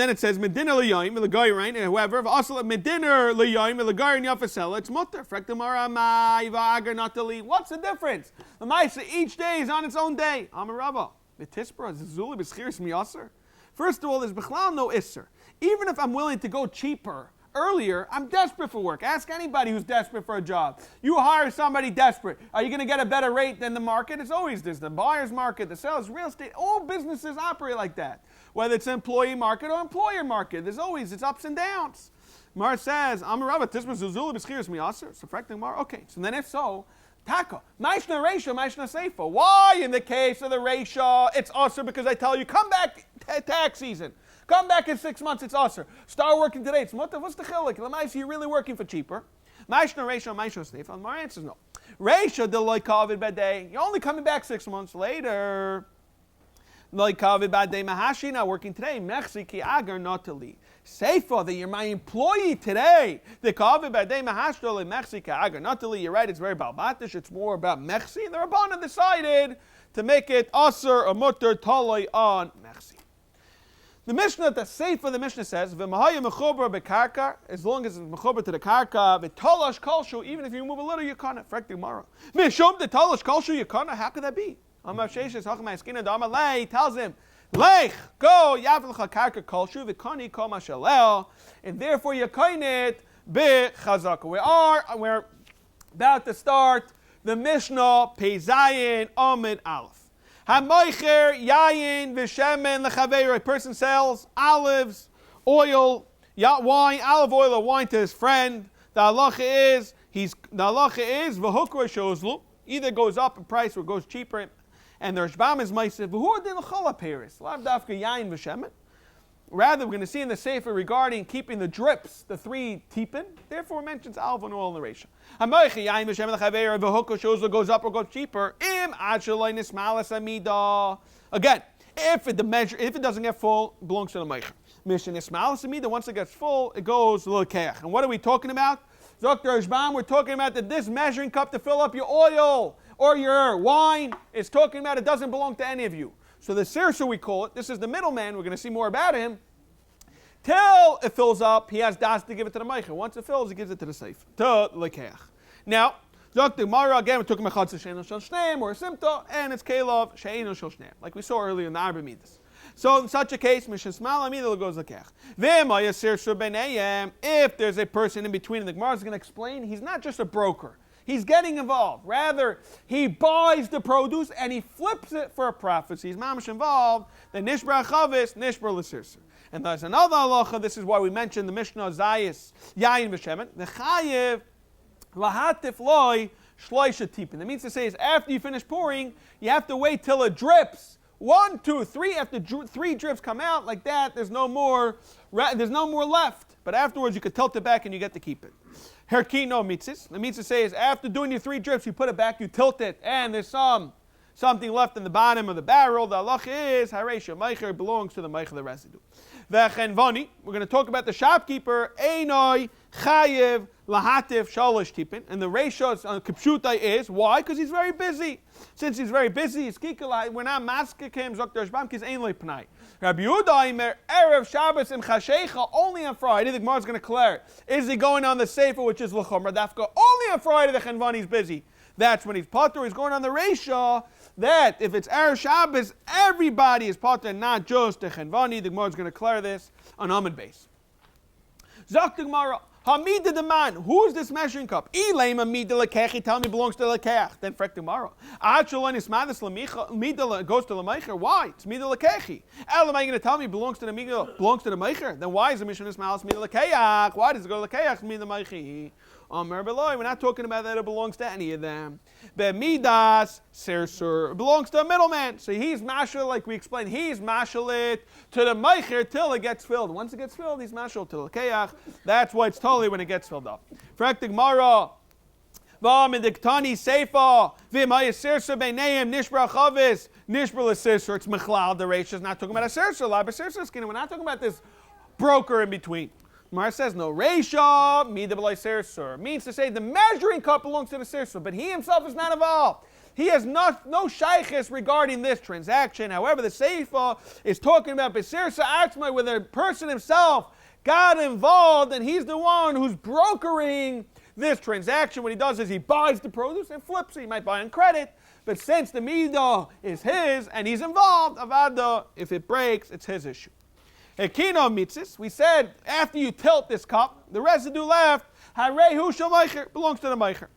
Speaker 1: then it says medina liyayim l'gayim, right? And however, if asur medina liyayim l'gayim yafasela, it's mutter. Frektamara mai v'agar natali. What's the difference? The ma'isa each day is on its own day. Amarava v'tispra zizuli b'schiris miyasur. First of all, there's b'chlal no isser. Even if I'm willing to go cheaper earlier, I'm desperate for work. Ask anybody who's desperate for a job. You hire somebody desperate. Are you going to get a better rate than the market? It's always this. The buyer's market, the seller's real estate. All businesses operate like that. Whether it's employee market or employer market. It's ups and downs. Mar says, I'm a rabbi. This was Zuzula B'schiris Miyaser. So fracting Mar. Okay. So then if so, Taka. Maishna Reisha, Maishna Seifa. Why in the case of the Reisha, it's usher because I tell you, come back tax season. Come back in 6 months, it's usher. Start working today, it's mutter. What's the chilik? Lamaisi, you're really working for cheaper. Maishna Reisha, Maishna Seifa. My answer is no. Reisha, the loy kavid b'day. You're only coming back 6 months later. Now working today, Mechsi agar notali. Seifa, that you're my employee today. The kavi b'adei mahashtoli Mechsi agar notali. You're right, it's very balbatish. It's more about Mechsi. And the Rabbanan decided to make it aser or mutter taloi on Mechsi. The Mishnah, the Seifa, the Mishnah says, "V'mahaya mechubar bekarka," as long as it's mechubar to the karka, v'talash kolshu, even if you move a little, you can't. Frek tomorrow. Mishum the talash kolshu, you can't. How could that be? Amar sheishes hachmai skina damalei tells him, "Lech go yavlecha karka kolshu v'kani kol mashalel," and therefore you kain it bechazaka. We're about to start the Mishnah Peizayin Amid Aleph. Hamoicher yayin v'shemen lechaveiro. A person sells olives, oil, wine, olive oil or wine to his friend. The halacha is v'hukra shozlu. Either goes up in price or goes cheaper. And the Rashbam is ma'aseh v'hu din l'chala peris. Lav dafka yayin v'shemen. Rather, we're going to see in the Sefer regarding keeping the drips, the 3 tipin. Therefore, it mentions olive and oil in the ratio. Goes up or goes cheaper. Again, if it doesn't get full, it belongs to the meicher. Once it gets full, it goes l'keach. And what are we talking about? Dr. Rashbam, we're talking about that this measuring cup to fill up your oil or your wine is talking about it doesn't belong to any of you. So the sirsa, we call it, this is the middleman, we're going to see more about him. Till it fills up, he has das to give it to the meicher. Once it fills, he gives it to the seif, to lekeach. Now, Dr. Mara, again, we're talking about chatzah she'eino shel shneim, or a simta, and it's kelav she'eino shel shneim, like we saw earlier in the Arba Midas. So in such a case, mishasmal amida goes lekeach. V'maya sirsa b'neihem, if there's a person in between, and the Gemara is going to explain, he's not just a broker. He's getting involved. Rather, he buys the produce and he flips it for a profit. So he's mamish involved. The nishbra chavis, nishbra l'sirser. And there's another halacha. This is why we mentioned the Mishnah Zayis Yayin v'Shemen. The chayiv lahatif loy shloisha tipin. That means to say is after you finish pouring, you have to wait till it drips. 1, 2, 3. After 3 drips come out like that, there's no more left. But afterwards, you can tilt it back and you get to keep it. Herkino mitzis. The mitzvah says after doing your 3 drips, you put it back, you tilt it, and there's something left in the bottom of the barrel. The halacha is hareisha meicher belongs to the meicher, the residue. V'chenvani. We're going to talk about the shopkeeper. Einoi chayev lahatif shalosh tipin. And the ratio on kipshuta is why? Because he's very busy. Since he's very busy, he's kikalai. We're not maskikim zokter shbam kis ein leipnai. Rabbi Yehuda imer erev Shabbos and chashecha only on Friday. The Gemara is going to declare: is he going on the sefer, which is l'chumra dafka? Only on Friday the chenvani is busy. That's when he's potter. He's going on the ratio. That if it's erev Shabbos, everybody is potter, not just the chenvani. The Gemara is going to declare this on Amid Bais. Zok the Gemara. Hamida the man, who's this measuring cup? Ilaim amida lekechi, tell me belongs to lekech. Then frek tomorrow. Achalon is madus lemida goes to the meicher. Why? It's mida lekechi. El, am I going to tell me belongs to the meicher? Then why is the mission is malas mida lekeach? Why does it go to lekeach mida meichi? We're not talking about that it belongs to any of them. Bemidas sersur belongs to a middleman. So he's mashal, like we explained, he's mashal it to the meicher till it gets filled. Once it gets filled, he's mashal to the keach. That's why it's totally when it gets filled up. Frektig Mara. Vam in the Ktani Seifa. V'maya sersur beineim nishbra chavis nishbra l'sersur. It's mechlal the ratio is not talking about a sersur. La b'sersur skin. We're not talking about this broker in between. Mar says no ratio, mida b'lay sersur. Means to say the measuring cup belongs to the sersur, but he himself is not involved. He has no shaykhis regarding this transaction. However, the Seifa is talking about b'sersur atzmai, where the person himself got involved, and he's the one who's brokering this transaction. What he does is he buys the produce and flips it. He might buy on credit, but since the midah is his and he's involved, avada, if it breaks, it's his issue. Ekino mitzis, we said after you tilt this cup, the residue left, harehu shel meicher, belongs to the meicher.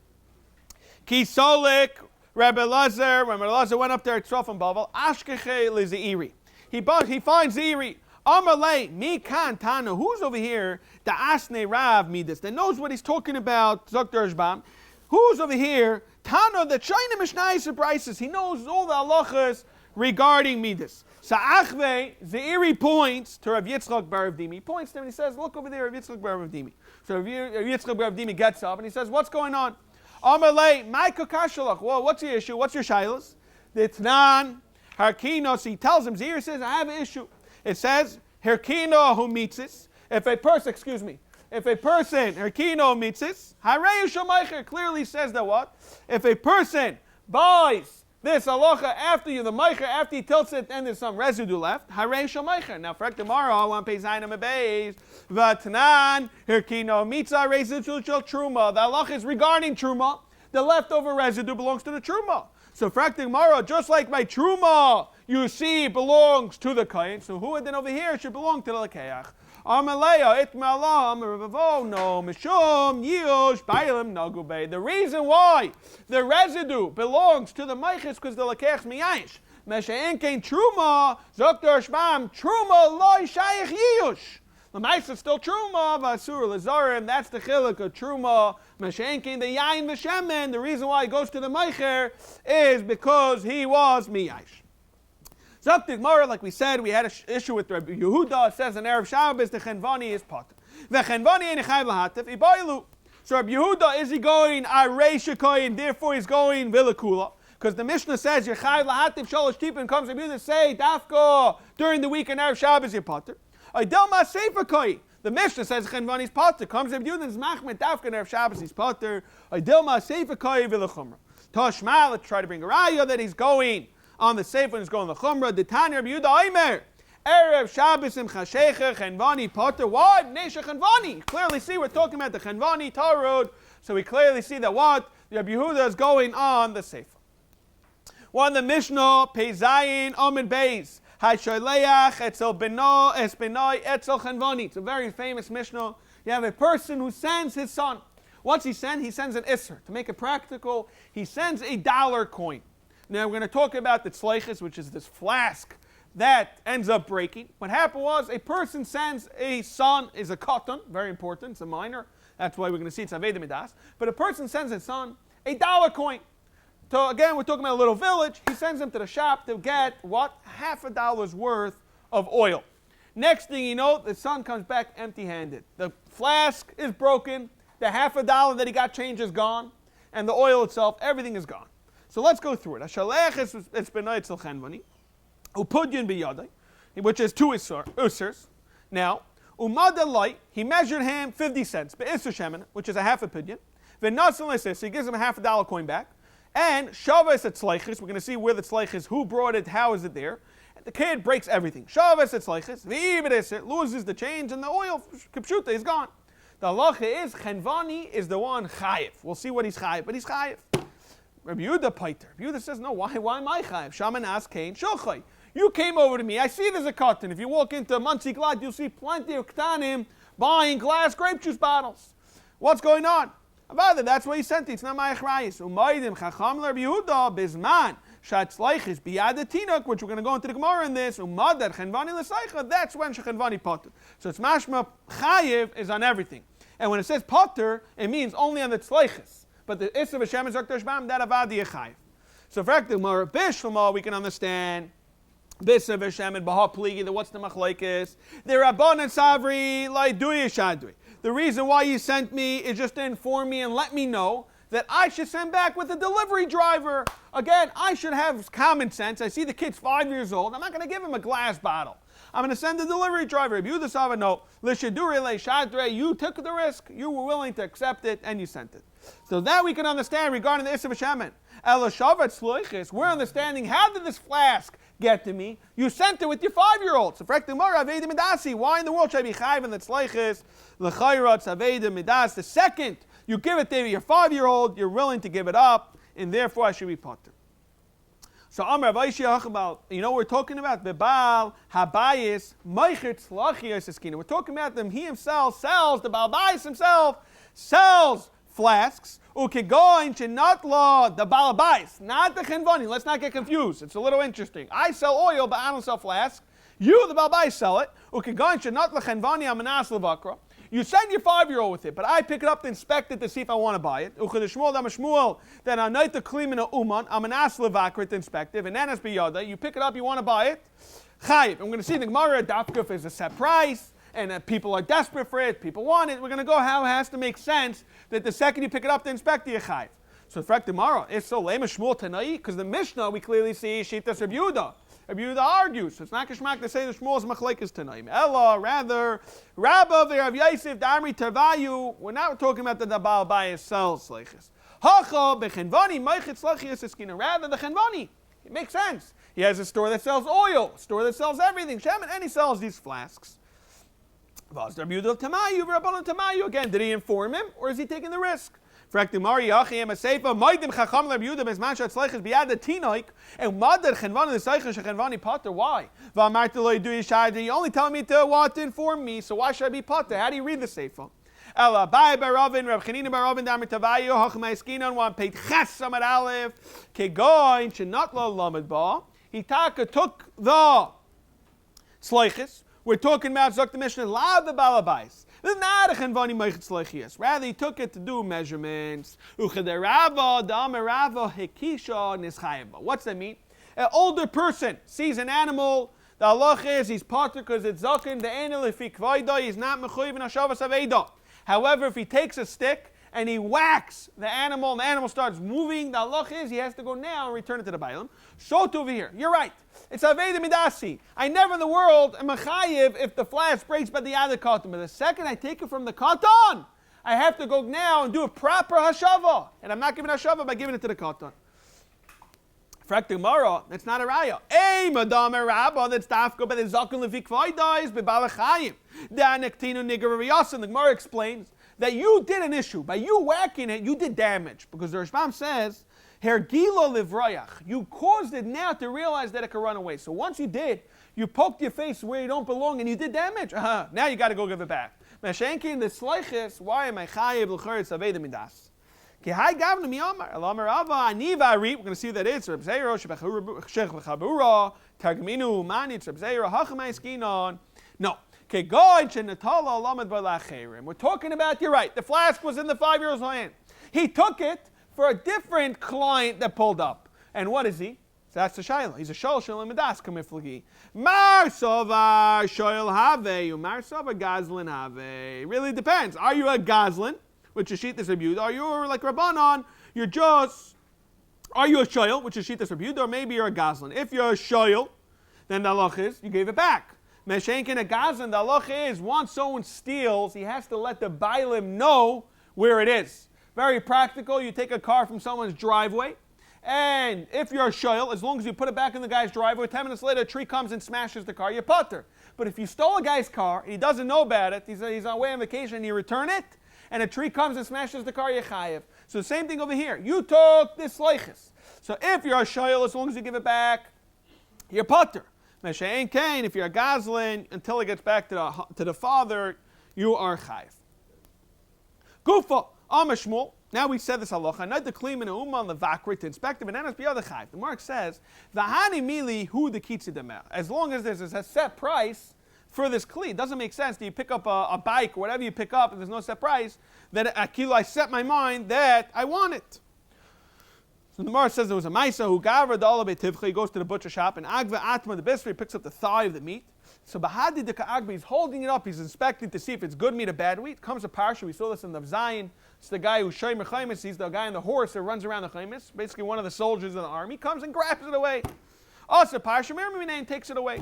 Speaker 1: Ki solik, Rabbi Lazar, when Rabbi Lazar went up there at Tzrof and Bavel, ashkeche li zeiri. He finds zeiri. Amalei, mi kan tana, who's over here, the asne rav midas, that knows what he's talking about, Dr. Ashbam. Who's over here, Tana, the Scheiner Mishnah surprises, he knows all the halachas regarding midas. Sa'achve, Zeiri points to Rav Yitzchak bar Rav Dimi. He points to him and he says, look over there, Rav Yitzchak bar Rav Dimi. So Rav Yitzchak bar Rav Dimi gets up and he says, what's going on? Amalei, Maika Kashalach. Well, what's the issue? What's your shilas? The Tnan, Harkino, so he tells him, Zir says, I have an issue. It says, Harkino who meets this. If a person, Harkino meets this, Hareyu Shamaycher clearly says that what? If a person buys this halacha after you, the meicher, after he tilts it, and there's some residue left, Hareyu Shamaycher. Now, for tomorrow, one pays Zainam Bais, Vatnan, Harkino meets our residual truma. The halacha is regarding truma. The leftover residue belongs to the truma. So, Frakti Gemara, just like my truma, you see, belongs to the kohen. So, who then over here should belong to the lekeach? Amalea itmala amaravo no mishum yush bailim nagubei. The reason why the residue belongs to the meiches because the lekeach miyash. Mesha enkein truma zokter shmam truma loy shayich yush. The mice is still truma, vasur lazarim. That's the chiluk of truma. Meshenkin the yain v'shemen. The reason why he goes to the meicher is because he was miyash. Zaktik Mara, like we said, we had an issue with Rabbi Yehuda. It says in Erev Shabbos the chenvani is potter. The chenvani ain't chayv lahatif ibaylu. So Rabbi Yehuda, is he going arei shekoyin? Therefore he's going vilakula. Because the Mishnah says you're chayv lahatif shalosh tipin. Comes Rabbi Yehuda say dafka during the week in Erev Shabbos you're potter. Aydel sefer koyin. The Mishnah says chenvani is potter. Comes Rabbi Yehuda's machmet dafka in Erev Shabbos he's potter. Aydel sefer koyin vilachumra. Toshma, let's try to bring a raya that he's going on the sefer and he's going to chumra. The Tanya Rabbi Yehuda Omer. Erev Shabbos im chashecha chenvani potter. Why? Nesha chenvani. Clearly see we're talking about the chenvani tarod. So we clearly see that what? Rabbi Yehuda is going on the sefer. One the Mishnah, Peizayin, Omen Bais. HaSholeach etzel beno esbenoi etzel chenvani. It's a very famous Mishnah. You have a person who sends his son. What's he send? He sends an isser. To make it practical, he sends $1 coin. Now we're going to talk about the tzleiches, which is this flask that ends up breaking. What happened was a person sends a son, is a katan, very important, it's a minor. That's why we're going to see it's aveda midas. But a person sends his son $1 coin. So again, we're talking about a little village. He sends him to the shop to get what? $50 worth of oil. Next thing you know, the son comes back empty-handed. The flask is broken. The $50 that he got changed is gone. And the oil itself, everything is gone. So let's go through it. Hashalech is benoi etzel chenvani, upudyin biyadai, which is 2 users. Now, umadalai, he measured him 50 cents, be'isur shemen, which is a half a pidyon. V'natzal l'sis, so he gives him a $50 coin back. And shavas etzleiches, we're going to see where the tzleiches, who brought it, how is it there. And the kid breaks everything. Shavas etzleiches, v'ibedisir, loses the change, and the oil, kipshuta, is gone. The halacha is, chenvani is the one chayiv. We'll see what he's chayiv, but he's chayiv. Rabbi Yehuda Paiter. Rabbi Yehuda says, no, why am I chayiv? Shaman as kain shochay. You came over to me. I see there's a cotton. If you walk into Muncie Glad, you'll see plenty of ktanim buying glass grape juice bottles. What's going on? Avada, that's what he sent it. It's not my achrayis. Umaydim chacham Rabbi Yehuda bizman shatzleichis biyad tinuk, which we're going to go into the Gemara in this. Umadar chenvani l'seicha. That's when shechenvani potter. So it's mashma chayiv is on everything. And when it says potter, it means only on the tzleichis. But the Issa v'Shem is Dr. Shbam, that avadi yechayiv. So for the Gemara Bishlamah, we can understand Bissa v'Shem and Baha Pligi, what's the machlekes? The Rabban and Savri, like Duya Shadri. The reason why you sent me is just to inform me and let me know that I should send back with a delivery driver. Again, I should have common sense. I see the kid's 5 years old. I'm not going to give him a glass bottle. I'm going to send a delivery driver. If you decide, no, you took the risk, you were willing to accept it, and you sent it. So that we can understand regarding the Issa v'Shemen. We're understanding, how did this flask get to me? You sent it with your 5-year-old. So why in the world should I be chayv in the tzleiches? The second you give it to your 5-year-old, you're willing to give it up, and therefore I should be potter. So Amar Vaishi Hachabal, you know what we're talking about? Bebal Habayis Meicher Tzlachiyos Eskina. We're talking about them. He himself sells, the Baal Bais himself sells flasks. Ukegoin Shenatla, the Baal Bais, not the Chenvani. Let's not get confused. It's a little interesting. I sell oil, but I don't sell flasks. You, the Baal Bais, sell it. Ukegoin Shenatla Chenvani Amanas Levakra. You send your 5-year-old with it, but I pick it up to inspect it to see if I want to buy it. Then I night the klimina uman, I'm an aslevakrit to inspect it, and then it's biyada. You pick it up, you want to buy it. Chaim. I'm going to see the Gemara Dafkuf is a set price, and people are desperate for it, people want it. We're going to go how it has to make sense that the second you pick it up to inspect it, Chaim. So the fact tomorrow, it's so lame Shmuel Tanai, because the Mishnah we clearly see Shitas Rabbi Yehuda. Rabbi Yehuda argues, so it's not Kishmak to say the Shmuel's Machlekes Tanaim. Ella, rather, Rabba Rav Yosef Damri Tarvayu, we're not talking about the Baal Bais sells Sleichis. Hacha Bechenvani Meichit Sleichis Eskina, rather the Chenvani. It makes sense. He has a store that sells oil, a store that sells everything, Shemin, and he sells these flasks. Vaz Rabbi Yehuda Tamayu, Rabbanon Tamayu, again, did he inform him, or is he taking the risk? And Madar Chenvani the Seichel Shechenvani Potter. Why? You only tell me to inform me, so why should I be Potter? How do you read the Sefer? Ella Bai Baravin, Rav Chanina Baravin, Damar Tavayu, Hachmai Skinon, one paid Ches Samad Aleph, Kegoin, Shenatla Lamed Ba. He took the Sleichis. We're talking about Zok the Mishnah, La the Balabais. This is not a Chenvani Meichet Sleichias. Rather, he took it to do measurements. What's that mean? An older person sees an animal. The halach is he's potter because it's zaken. The animal, if he kvaida, he's not mechuyev in hashavas aveda. However, if he takes a stick and he whacks the animal and the animal starts moving, the halach is he has to go now and return it to the bailam. So to over here, you're right. It's aveda midasi. I never in the world am mechayev if the flask breaks by the other cotton. But the second I take it from the cotton, I have to go now and do a proper hashava. And I'm not giving hashava by giving it to the cotton. Frak Gemara, that's not a raya. Hey, madam rabba, that's dafka, but the zakon levik vaydas be balachayim. The anektinu nigarayasan. The Gemara explains that you did an issue by you whacking it. You did damage because the Rishbam says hergilo livrayach. You caused it now to realize that it could run away. So once you did, you poked your face where you don't belong and you did damage. Now you got to go give it back. Meshenkin the sleichis. Why am I chayev l'charetz aveda midas? We're going to see that it's no. We're talking about, you're right, the flask was in the 5-year-old's hand. He took it for a different client that pulled up. And what is he? So that's the Shiloh. He's a Shul Medas Kamiflagi. Mar Sovar Shoyl Have, Mar Sovar Gazlin Have. It really depends. Are you a Gazlin? Which is Shitas Rebuta, are you like Rabbanon? Are you a Shoyl, which is Shitas Rebuta, or maybe you're a Gazlan? If you're a Shoyl, then the halach is you gave it back. Meshenkin a Gazlan, the halach is once someone steals, he has to let the Bailim know where it is. Very practical. You take a car from someone's driveway, and if you're a Shoyl, as long as you put it back in the guy's driveway, 10 minutes later a tree comes and smashes the car, you're putter. But if you stole a guy's car, he doesn't know about it, he's on way on vacation, and you return it, and a tree comes and smashes the car, Yechayev. So the same thing over here. You took this leichis. So if you're a shayel, as long as you give it back, you're putter. Meshayin Kain, if you're a gazlin, until it gets back to the father, you are chayev. Gufa, Amashmul. Now we said this halacha. Not the klim and a umma on the vakri to inspect it, but then beyond the chayev. The mark says v'hani mili hu the kitzidamel. As long as there's a set price for this kli, it doesn't make sense that you pick up a bike or whatever you pick up and there's no set price, that a kilo I set my mind that I want it. So the Gemara says there was a maisa who gavra da'ala be'tivcha, he goes to the butcher shop and agva atma the bisri, picks up the thigh of the meat. So bahadi de ka'agba, he's holding it up, he's inspecting to see if it's good meat or bad meat. Comes a parsha, we saw this in the Zion. It's the guy who's Scheiner Chaimis, he's the guy on the horse that runs around the Chaimis, basically one of the soldiers of the army, comes and grabs it away. Also parsha, Miriam takes it away.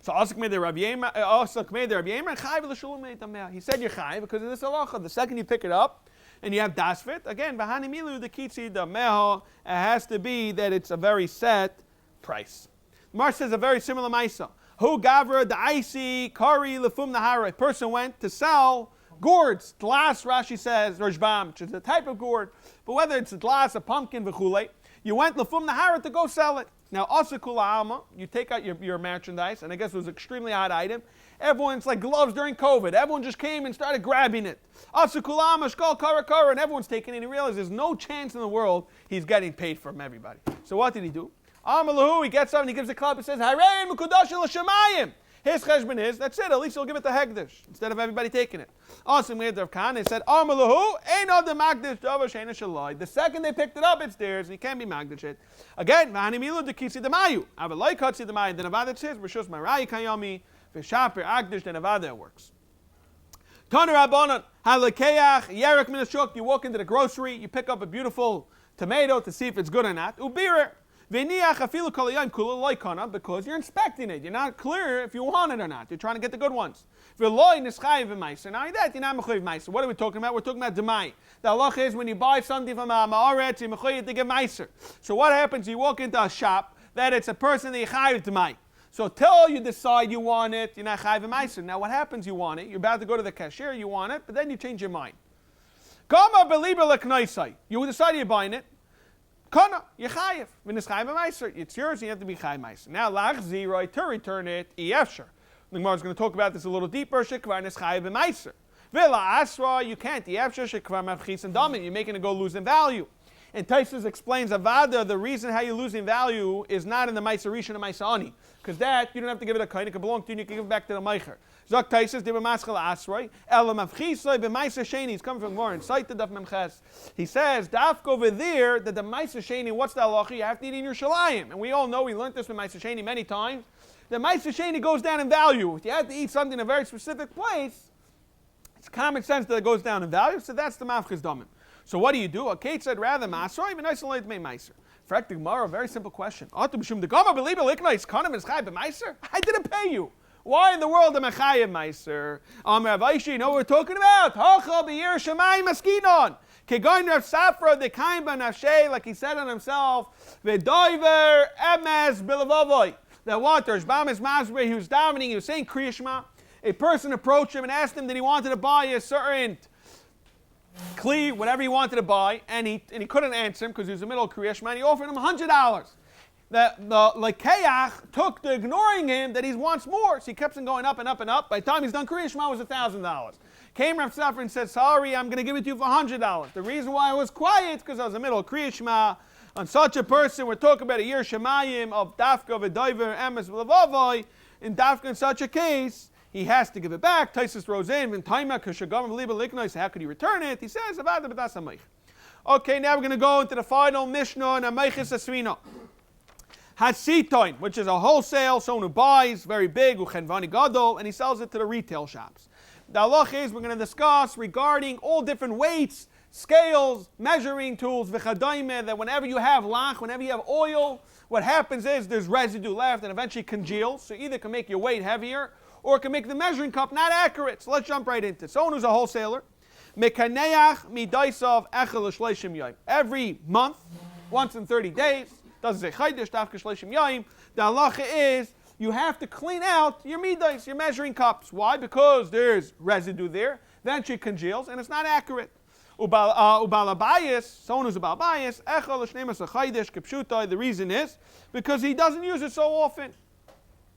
Speaker 1: So Asik made the Rabbi Yemer, Chayiv l'Shul made tameh. He said you're Chayiv because of this halacha. The second you pick it up and you have dasfit, again, v'hani milu the kitzi the meho, it has to be that it's a very set price. The Mar says a very similar ma'isa. Hu gavra the icy kari lefum nahara. A person went to sell gourds, glass. Rashi says rishbam, which is a type of gourd, but whether it's a glass, a pumpkin, v'chulei, you went lefum nahara to go sell it. Now, also kula alma, you take out your merchandise, and I guess it was an extremely hot item. Everyone's like gloves during COVID. Everyone just came and started grabbing it. Also kula alma, shkol kara, and everyone's taking it. And he realized there's no chance in the world he's getting paid from everybody. So what did he do? Amalahu, he gets up and he gives a clap and says, Harei mukudashin l'shamayim. His cheshbon is, that's it, at least he'll give it to Hegdish, instead of everybody taking it. Also, we had Rav Khan, they said, Amalahu, ain't no the Magdish, Dover Scheiner Shaloi. The second they picked it up, it's theirs, and he can't be Magdish it. Again, V'hani milu de kisi de mayu. Avaloi kotzi de mayu, then Avada says, Rishus Marayi Kayomi, V'shaper Agdish, then Avada it works. Tana Rabbanan, Halakeach, Yerek Minashuk, you walk into the grocery, you pick up a beautiful tomato to see if it's good or not. Ubirer. V'niach afilu kol hayom kula loikana, because you're inspecting it. You're not clear if you want it or not. You're trying to get the good ones. V'loi nischayiv v'maiser. Now that you're not mechayiv maiser. What are we talking about? We're talking about demai. The halacha is when you buy something from a ma'aretz, you're mechayiv to get maiser. So what happens? You walk into a shop that it's a person that you chayiv demai. So till you decide you want it, you're not chayiv v'maiser. Now what happens? You want it. You're about to go to the cashier. You want it, but then you change your mind. Gama beliber leknaisai. You decide you're buying it. Kana, you're chayiv. When it's chayiv meiser, it's yours, you have to be chayiv meiser. Now, lachzi, right, to return it, efshar. The Gemara is going to talk about this a little deeper. Shekvar is chayiv meiser. Vila asra, you can't. Efshar shekvar mavchis and damin. You're making it go lose in value. And Taisus explains avada, the reason how you're losing value is not in the meiser rishon and meiser ani, because that you don't have to give it a kain. It can belong to you. You can give it back to the meicher. Zok Taisus, they were maschal asroi. Ela mavchisoi b'meiser sheni. He's coming from Warren. Cite the Daf Memches. He says dafka over there that the meiser sheni. What's the halacha? You have to eat in your shalayim, and we all know we learned this with meiser sheni many times. The meiser sheni goes down in value. If you have to eat something in a very specific place, it's common sense that it goes down in value. So that's the mavchis damin. So what do you do? Kate said rather masroi, even nice and late made meiser. Fact the Gemara, very simple question. I didn't pay you. Why in the world am I chayiv meiser? Rav Ashi, you know what we're talking about? Hochel b'yer shemayim askinon. Kegoin Rav Safra the Chaim b'nafshei, like he said on himself, v'doiver emes b'levavoy. That what? There's Bamis Masbre, he was davening, he was saying Kriya Shema. A person approached him and asked him that he wanted to buy a certain kli, whatever he wanted to buy, and he couldn't answer him because he was in the middle of Kriya Shema, and he offered him $100. The Lekeach took to ignoring him that he wants more. So he kept on going up and up and up. By the time he's done Kriya Shema, it was $1,000. Came Rav Safra and said, sorry, I'm going to give it to you for $100. The reason why I was quiet is because I was in the middle of Kriya Shema. On such a person, we're talking about a year Shemayim of Dafka, V'doiver, Emes, V'levavoi. In Dafka, in such a case, he has to give it back. Taisus rose in, V'ntaima, K'shagam, V'liba, Liknois. How could he return it? He says, Avada, B'das HaMeich. Okay, now we're going to go into the final Mishnah on Ameichis Asvina. Hasitoin, which is a wholesale, someone who buys, very big, uchenvani gadol, and he sells it to the retail shops. The halach is we're going to discuss regarding all different weights, scales, measuring tools, v'chadaime, that whenever you have lach, whenever you have oil, what happens is there's residue left and eventually congeals, so either it can make your weight heavier or it can make the measuring cup not accurate. So let's jump right into it. Someone who's a wholesaler, mekaneach midaisav echel shleishim yom. Every month, once in 30 days, doesn't say chaydish dafka shleishim yom. The halacha is you have to clean out your midais, your measuring cups. Why? Because there's residue there. Eventually it congeals and it's not accurate. Ubalabayis, someone who's a balabayis, echel l'shnemas a chaydish kipshutai. The reason is because he doesn't use it so often.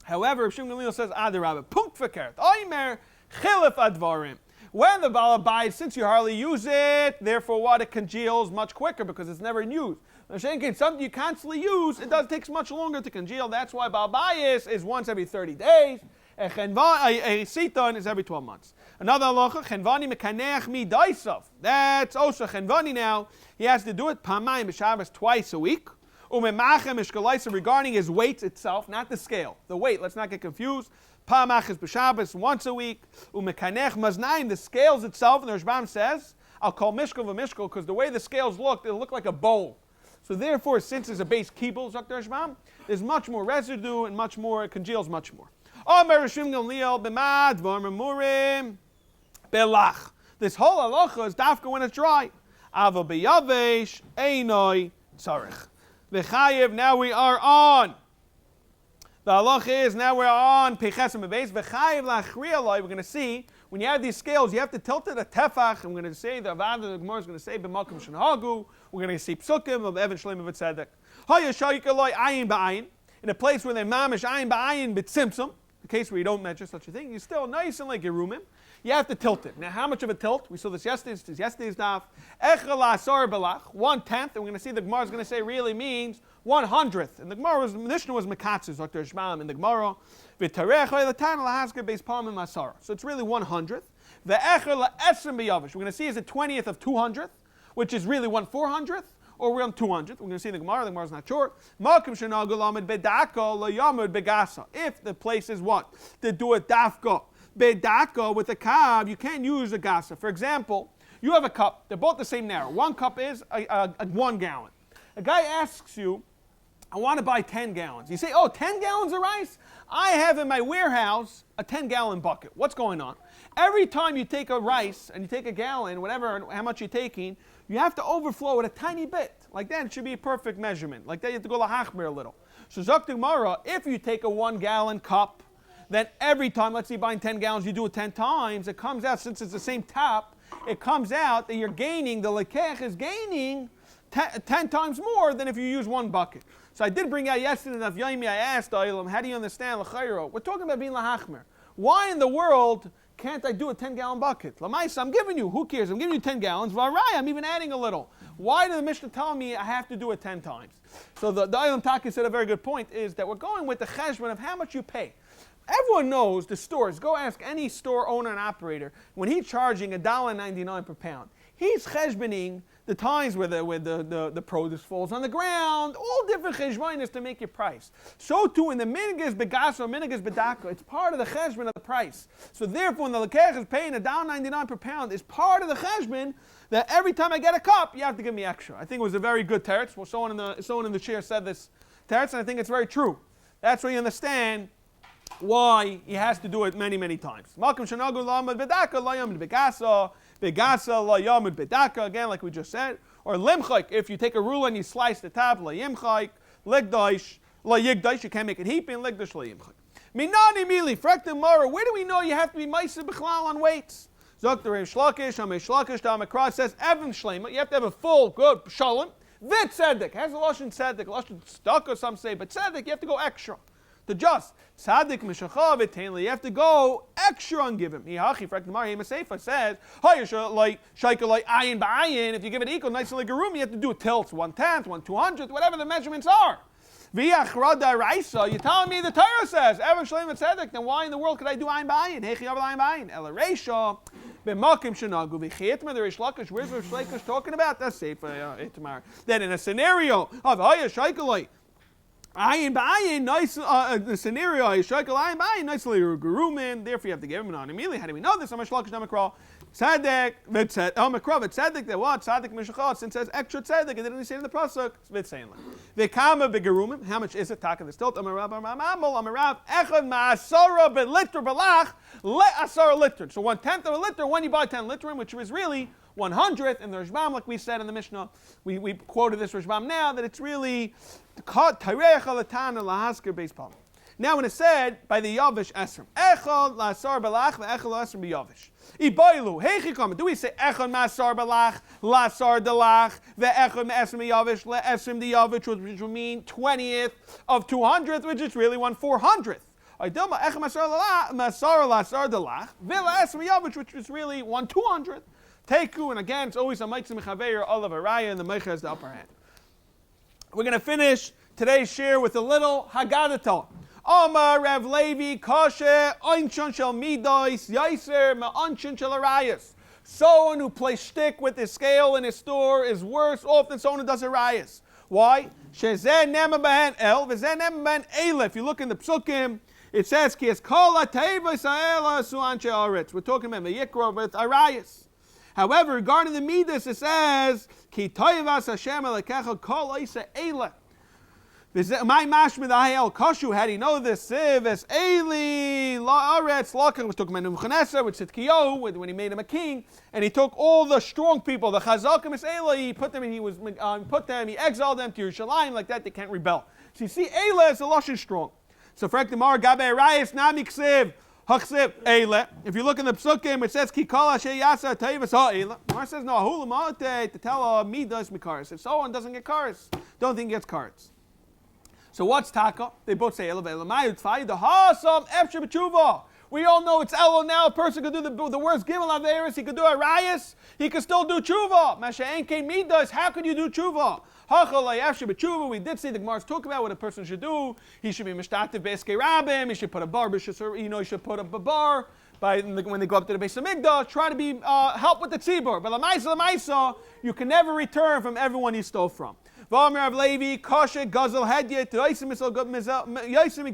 Speaker 1: However, Shimon Gamliel says adarabah punkt verkehrt. Oimer chilif advarim. When the balabayis, since you hardly use it, therefore what, it congeals much quicker because it's never in use. Something you constantly use, it takes much longer to congeal. That's why balbayis is once every 30 days. A siton is every 12 months. Another halacha, chenvani mekaneach mi daisav. That's also chenvani now. He has to do it pamayim b'Shabbos twice a week. Umemachem mishkalaisa regarding his weight itself, not the scale. The weight, let's not get confused. Pamach is b'Shabbos once a week. Umekanech maznayim, the scales itself, and the Rashbam says, I'll call mishkal v'mishkal because the way the scales look, they look like a bowl. So therefore, since there's a base kibul, Dr. Rashbam, there's much more residue and much more, it congeals much more. This whole halacha is dafka when it's dry. Ava beyavesh einoi tzarich. V'chayev, now we are on. The halacha is now we're on pechesim bebeis. V'chayev lachriyaloi. We're going to see when you have these scales, you have to tilt it a tefach. And we're going to say the Avad the Gemara is going to say b'makom shenhagu. We're going to see psukim of Evan Shleim of Tzedek. Hayashayikaloi ayin ba'ayin. In a place where they mamish ayin ba'ayin b'tzimtzum. The case where you don't measure such a thing, you're still nice and like your roomim. You have to tilt it. Now, how much of a tilt? We saw this yesterday's daf. Echel asar belach, 1/10, and we're going to see the Gemara is going to say really means 1/100th. And the Gemara the Mishnah was mekatzes, Dr. Shmam in the Gemara. V'tarech le'tan lahaska beis palmim asara. So it's really 1/100th. The echel la'esrim b'yavish. We're going to see is a 20th of 200th, which is really 1/400th. Or we're on 200th. We're going to see the Gemara's not sure. If the place is what? To do it dafka. bedaka with a kav, you can't use a gasa. For example, you have a cup. They're both the same narrow. One cup is a 1 gallon. A guy asks you, I want to buy 10 gallons. You say, 10 gallons of rice? I have in my warehouse a 10-gallon bucket. What's going on? Every time you take a rice and you take a gallon, whatever, how much you're taking, you have to overflow it a tiny bit. Like that, it should be a perfect measurement. Like that, you have to go lahachmir a little. So Zok Gemara, if you take a 1-gallon cup, then every time, let's say you're buying 10 gallons, you do it 10 times, it comes out, since it's the same tap, it comes out that you're gaining, the lekech is gaining 10 times more than if you use 1 bucket. So I did bring out yesterday in Daf Yomi, I asked Oilam, how do you understand l'chayro? We're talking about being lahachmer. Why in the world can't I do a 10-gallon bucket? Lamaisa, I'm giving you, who cares? I'm giving you 10 gallons. Varai, I'm even adding a little. Why did the Mishnah tell me I have to do it 10 times? So the Oilam Taki said a very good point, is that we're going with the cheshbon of how much you pay. Everyone knows the stores. Go ask any store owner and operator. When he's charging $1.99 per pound, he's cheshboning the times where the produce falls on the ground, all different cheshbonis to make your price. So too in the minigas begasa or minigas bedaka, it's part of the cheshbon of the price. So therefore, when the lekech is paying $1.99 per pound, it's part of the cheshbon that every time I get a cup, you have to give me extra. I think it was a very good teretz. Well, someone in the chair said this teretz, and I think it's very true. That's where you understand why he has to do it many, many times. Malkum shanagu lamad bedaka layam begasa. Begasa la yamud bedaka, again, like we just said. Or limchayk, if you take a ruler and you slice the top, la yimchayk, ligdaish, la yigdaish, you can't make it heaping, ligdaish la yimchayk. Minani mili, frektim mara, where do we know you have to be meiser b'chlal on weights? Zok the Reish Lakish, Hamei Shlakish, Damakra says, Evan Shlema, you have to have a full, good shalom. Vit tzedek, has a lashon tzedek, lashon stuck or some say, but tzedek, you have to go extra. To just tzaddik mishachav etain, you have to go extra and give him. Hihachi frektim mara, Hema says, like shaikalai ayin ba'ayin, if you give it equal, nice like a room, you have to do it tilts, 1/10, 1/200, whatever the measurements are. V'yach rada raisa, you're telling me the Torah says, Evan Shlema tzedek, then why in the world could I do ayin ba'ayin? Hechi aval ayin ba'ayin. Ela reisha, b'makim shenagu, v'chitma, the Reish Lakish, where's Reish Lakish talking about? That's Sefer Itamar. Then in a scenario of haya shaikalai, ayin ba'ayin, nice, the scenario, Yishaykel ayin ba'ayin, nicely gerumen, therefore you have to give him an on immediately. How do we know this? Amash Lakish Damakra, tzedek, v'tzedek, Damakra, v'tzedek, that what? Tzedek mishachah, since it says extra tzedek, it didn't say in the pasuk, v'tzein la. V'kama b'gerumen, how much is it? Taka the stilt, Amarav, Amarav, echad ma'asara b'litr b'lach, le'asara litr. So 1/10 of a liter, when you buy 10 litrim, which was really 100th, and the Rishbam, like we said in the Mishnah, we quoted this Rishbam now, that it's really now when it said by the Yavish Esrim, Echad la'asar balach ve'echad la'asar b'Yavish. Ibaylu, heichi kamen. Do we say Echad ma'asar balach, la'asar dalach, ve'echad me'esrim b'Yavish, le'esrim b'Yavish, which would mean 20th of 200th, which is really 1/400th. Idilma Echad ma'asar la'asar dalach, ve'esrim b'Yavish, which is really 1/200th. Teku, and again, it's always a Maitzim Chaveir, Olav Araya, and the Meicha has the upper hand. We're going to finish today's share with a little Haggadah. Omar Rav Levi Koshe Einshon Shel Midos Yaiser Ma'anshon Shel Arayas. Someone who plays shtick with his scale in his store is worse off than someone who does Arayas. Why? Shezeh Nema Behen El V'zeh Nema Behen Eile. If you look in the Psukim, it says Ki Es Kol HaTeva Yisrael Su Anshe Aretz. We're talking about Vayikra with Arayas. However, regarding the Midas, it says, Ki toivas Hashem elekecha kol oisa eila. My mashmid ahel kashu, how do you know this? Siv eli la'aretz lakach was talking about Nebuchadnezzar with Tzidkiyahu when he made him a king, and he took all the strong people, the chazakim is eila, he put them, he exiled them to Yerushalayim, like that they can't rebel. So you see, eila is a lashon strong. So for Ekdemar gabe rayis nami ksiv. If you look in the Psukim, it says, Ki kol asher yasa teivas ha'ela. Mar says, no, hulamate, to tell me does me cars. If someone doesn't get cars, don't think he gets cars. So what's taka? They both say, Ela ve'elamai utzfai, the ha'asam efshe b'tshuva. We all know it's Elo now. A person could do the worst gimel averis. He could do a rayas. He could still do tshuva. Masha'en kein midas. How could you do tshuva? We did see the Gemara's talk about what a person should do. He should be mishtativ be'eskei rabim. He should put a bar, he should put up a bar when they go up to the base of Migdash. Try to be help with the tzibur. But l'maisa, you can never return from everyone you stole from. V'amir of Levi, kashe gazel hedye to yaisim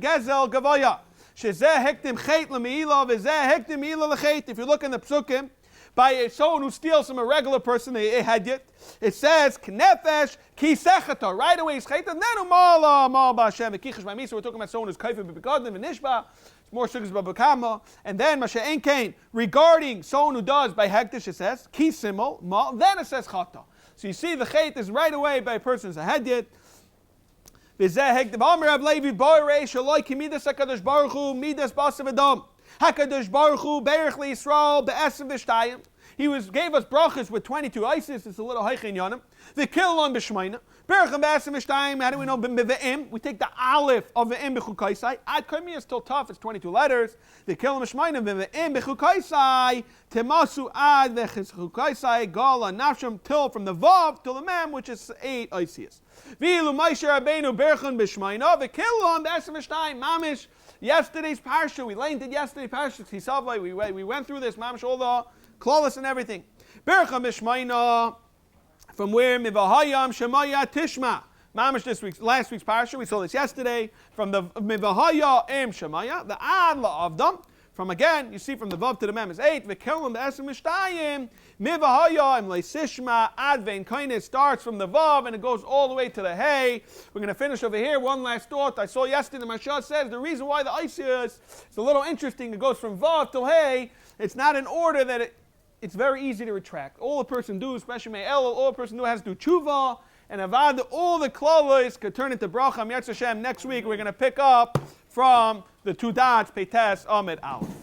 Speaker 1: gezel gavoya. Shezeh hektim chet l'meila, v'zeh hektim meila l'chet. If you look in the psukim, by someone who steals from a regular person, a hadyet, it says knefesh ki sechata. Right away, he's chayta. Then umala mal b'Hashem v'kichash b'misa. We're talking about someone who's kayfim b'begadim v'nishba. It's more sugars b'bekama. And then masha enkain regarding someone who does by hektish, it says ki simol mal. Then it says chata. So you see the chayt is right away by a person's a hadyet. V'zeh hektim Amar Rav Levi boirei shaloi ki midas hakadosh baruch hu midas basav adam. HaKadosh Baruch Hu, Be'erich L'Yisrael, Be'esim V'shtayim. He gave us brachas with 22 isis. It's a little haichen yonim. The kill on B'shmeina. Be'erich Be'esim V'shtayim. How do we know? B've'im. We take the aleph of Ve'im B'chukaisai. Ad Karmi is still tough. It's 22 letters. The kill on B'shmeina. B've'im B'chukaisai. Temasu ad V'chukaisai. Gala Nafsham. Till from the Vav till the Mem, which is 8 isis. V'ilu Moshe Rabbeinu Be'erich B'shmeina. The kill on Be'esim V'shtayim. Mamish. Yesterday's parsha, we learned it yesterday. Parsha Tisavai, we went through this, mamish, all the clawless and everything. Bercha mishmaina, from where mivahayam shemaya tishma. Mamish last week's parsha, we saw this yesterday. From the mivahaya em shemaya, the adla of them. From again, you see from the vav to the mem is 8. V'kelim be'esim mishtayim mivahaya em leisishma advein kind starts from the vav and it goes all the way to the hay. We're going to finish over here. One last thought. I saw yesterday the Mashal says the reason why the isis is a little interesting. It goes from vav till hay. It's not in order that it's very easy to retract. All a person do, especially me'el, all a person do has to do tshuva and avad. All the klalos could turn into bracha. Yetz Hashem. Next week we're going to pick up from the two dots, Peites, Amid, Aleph.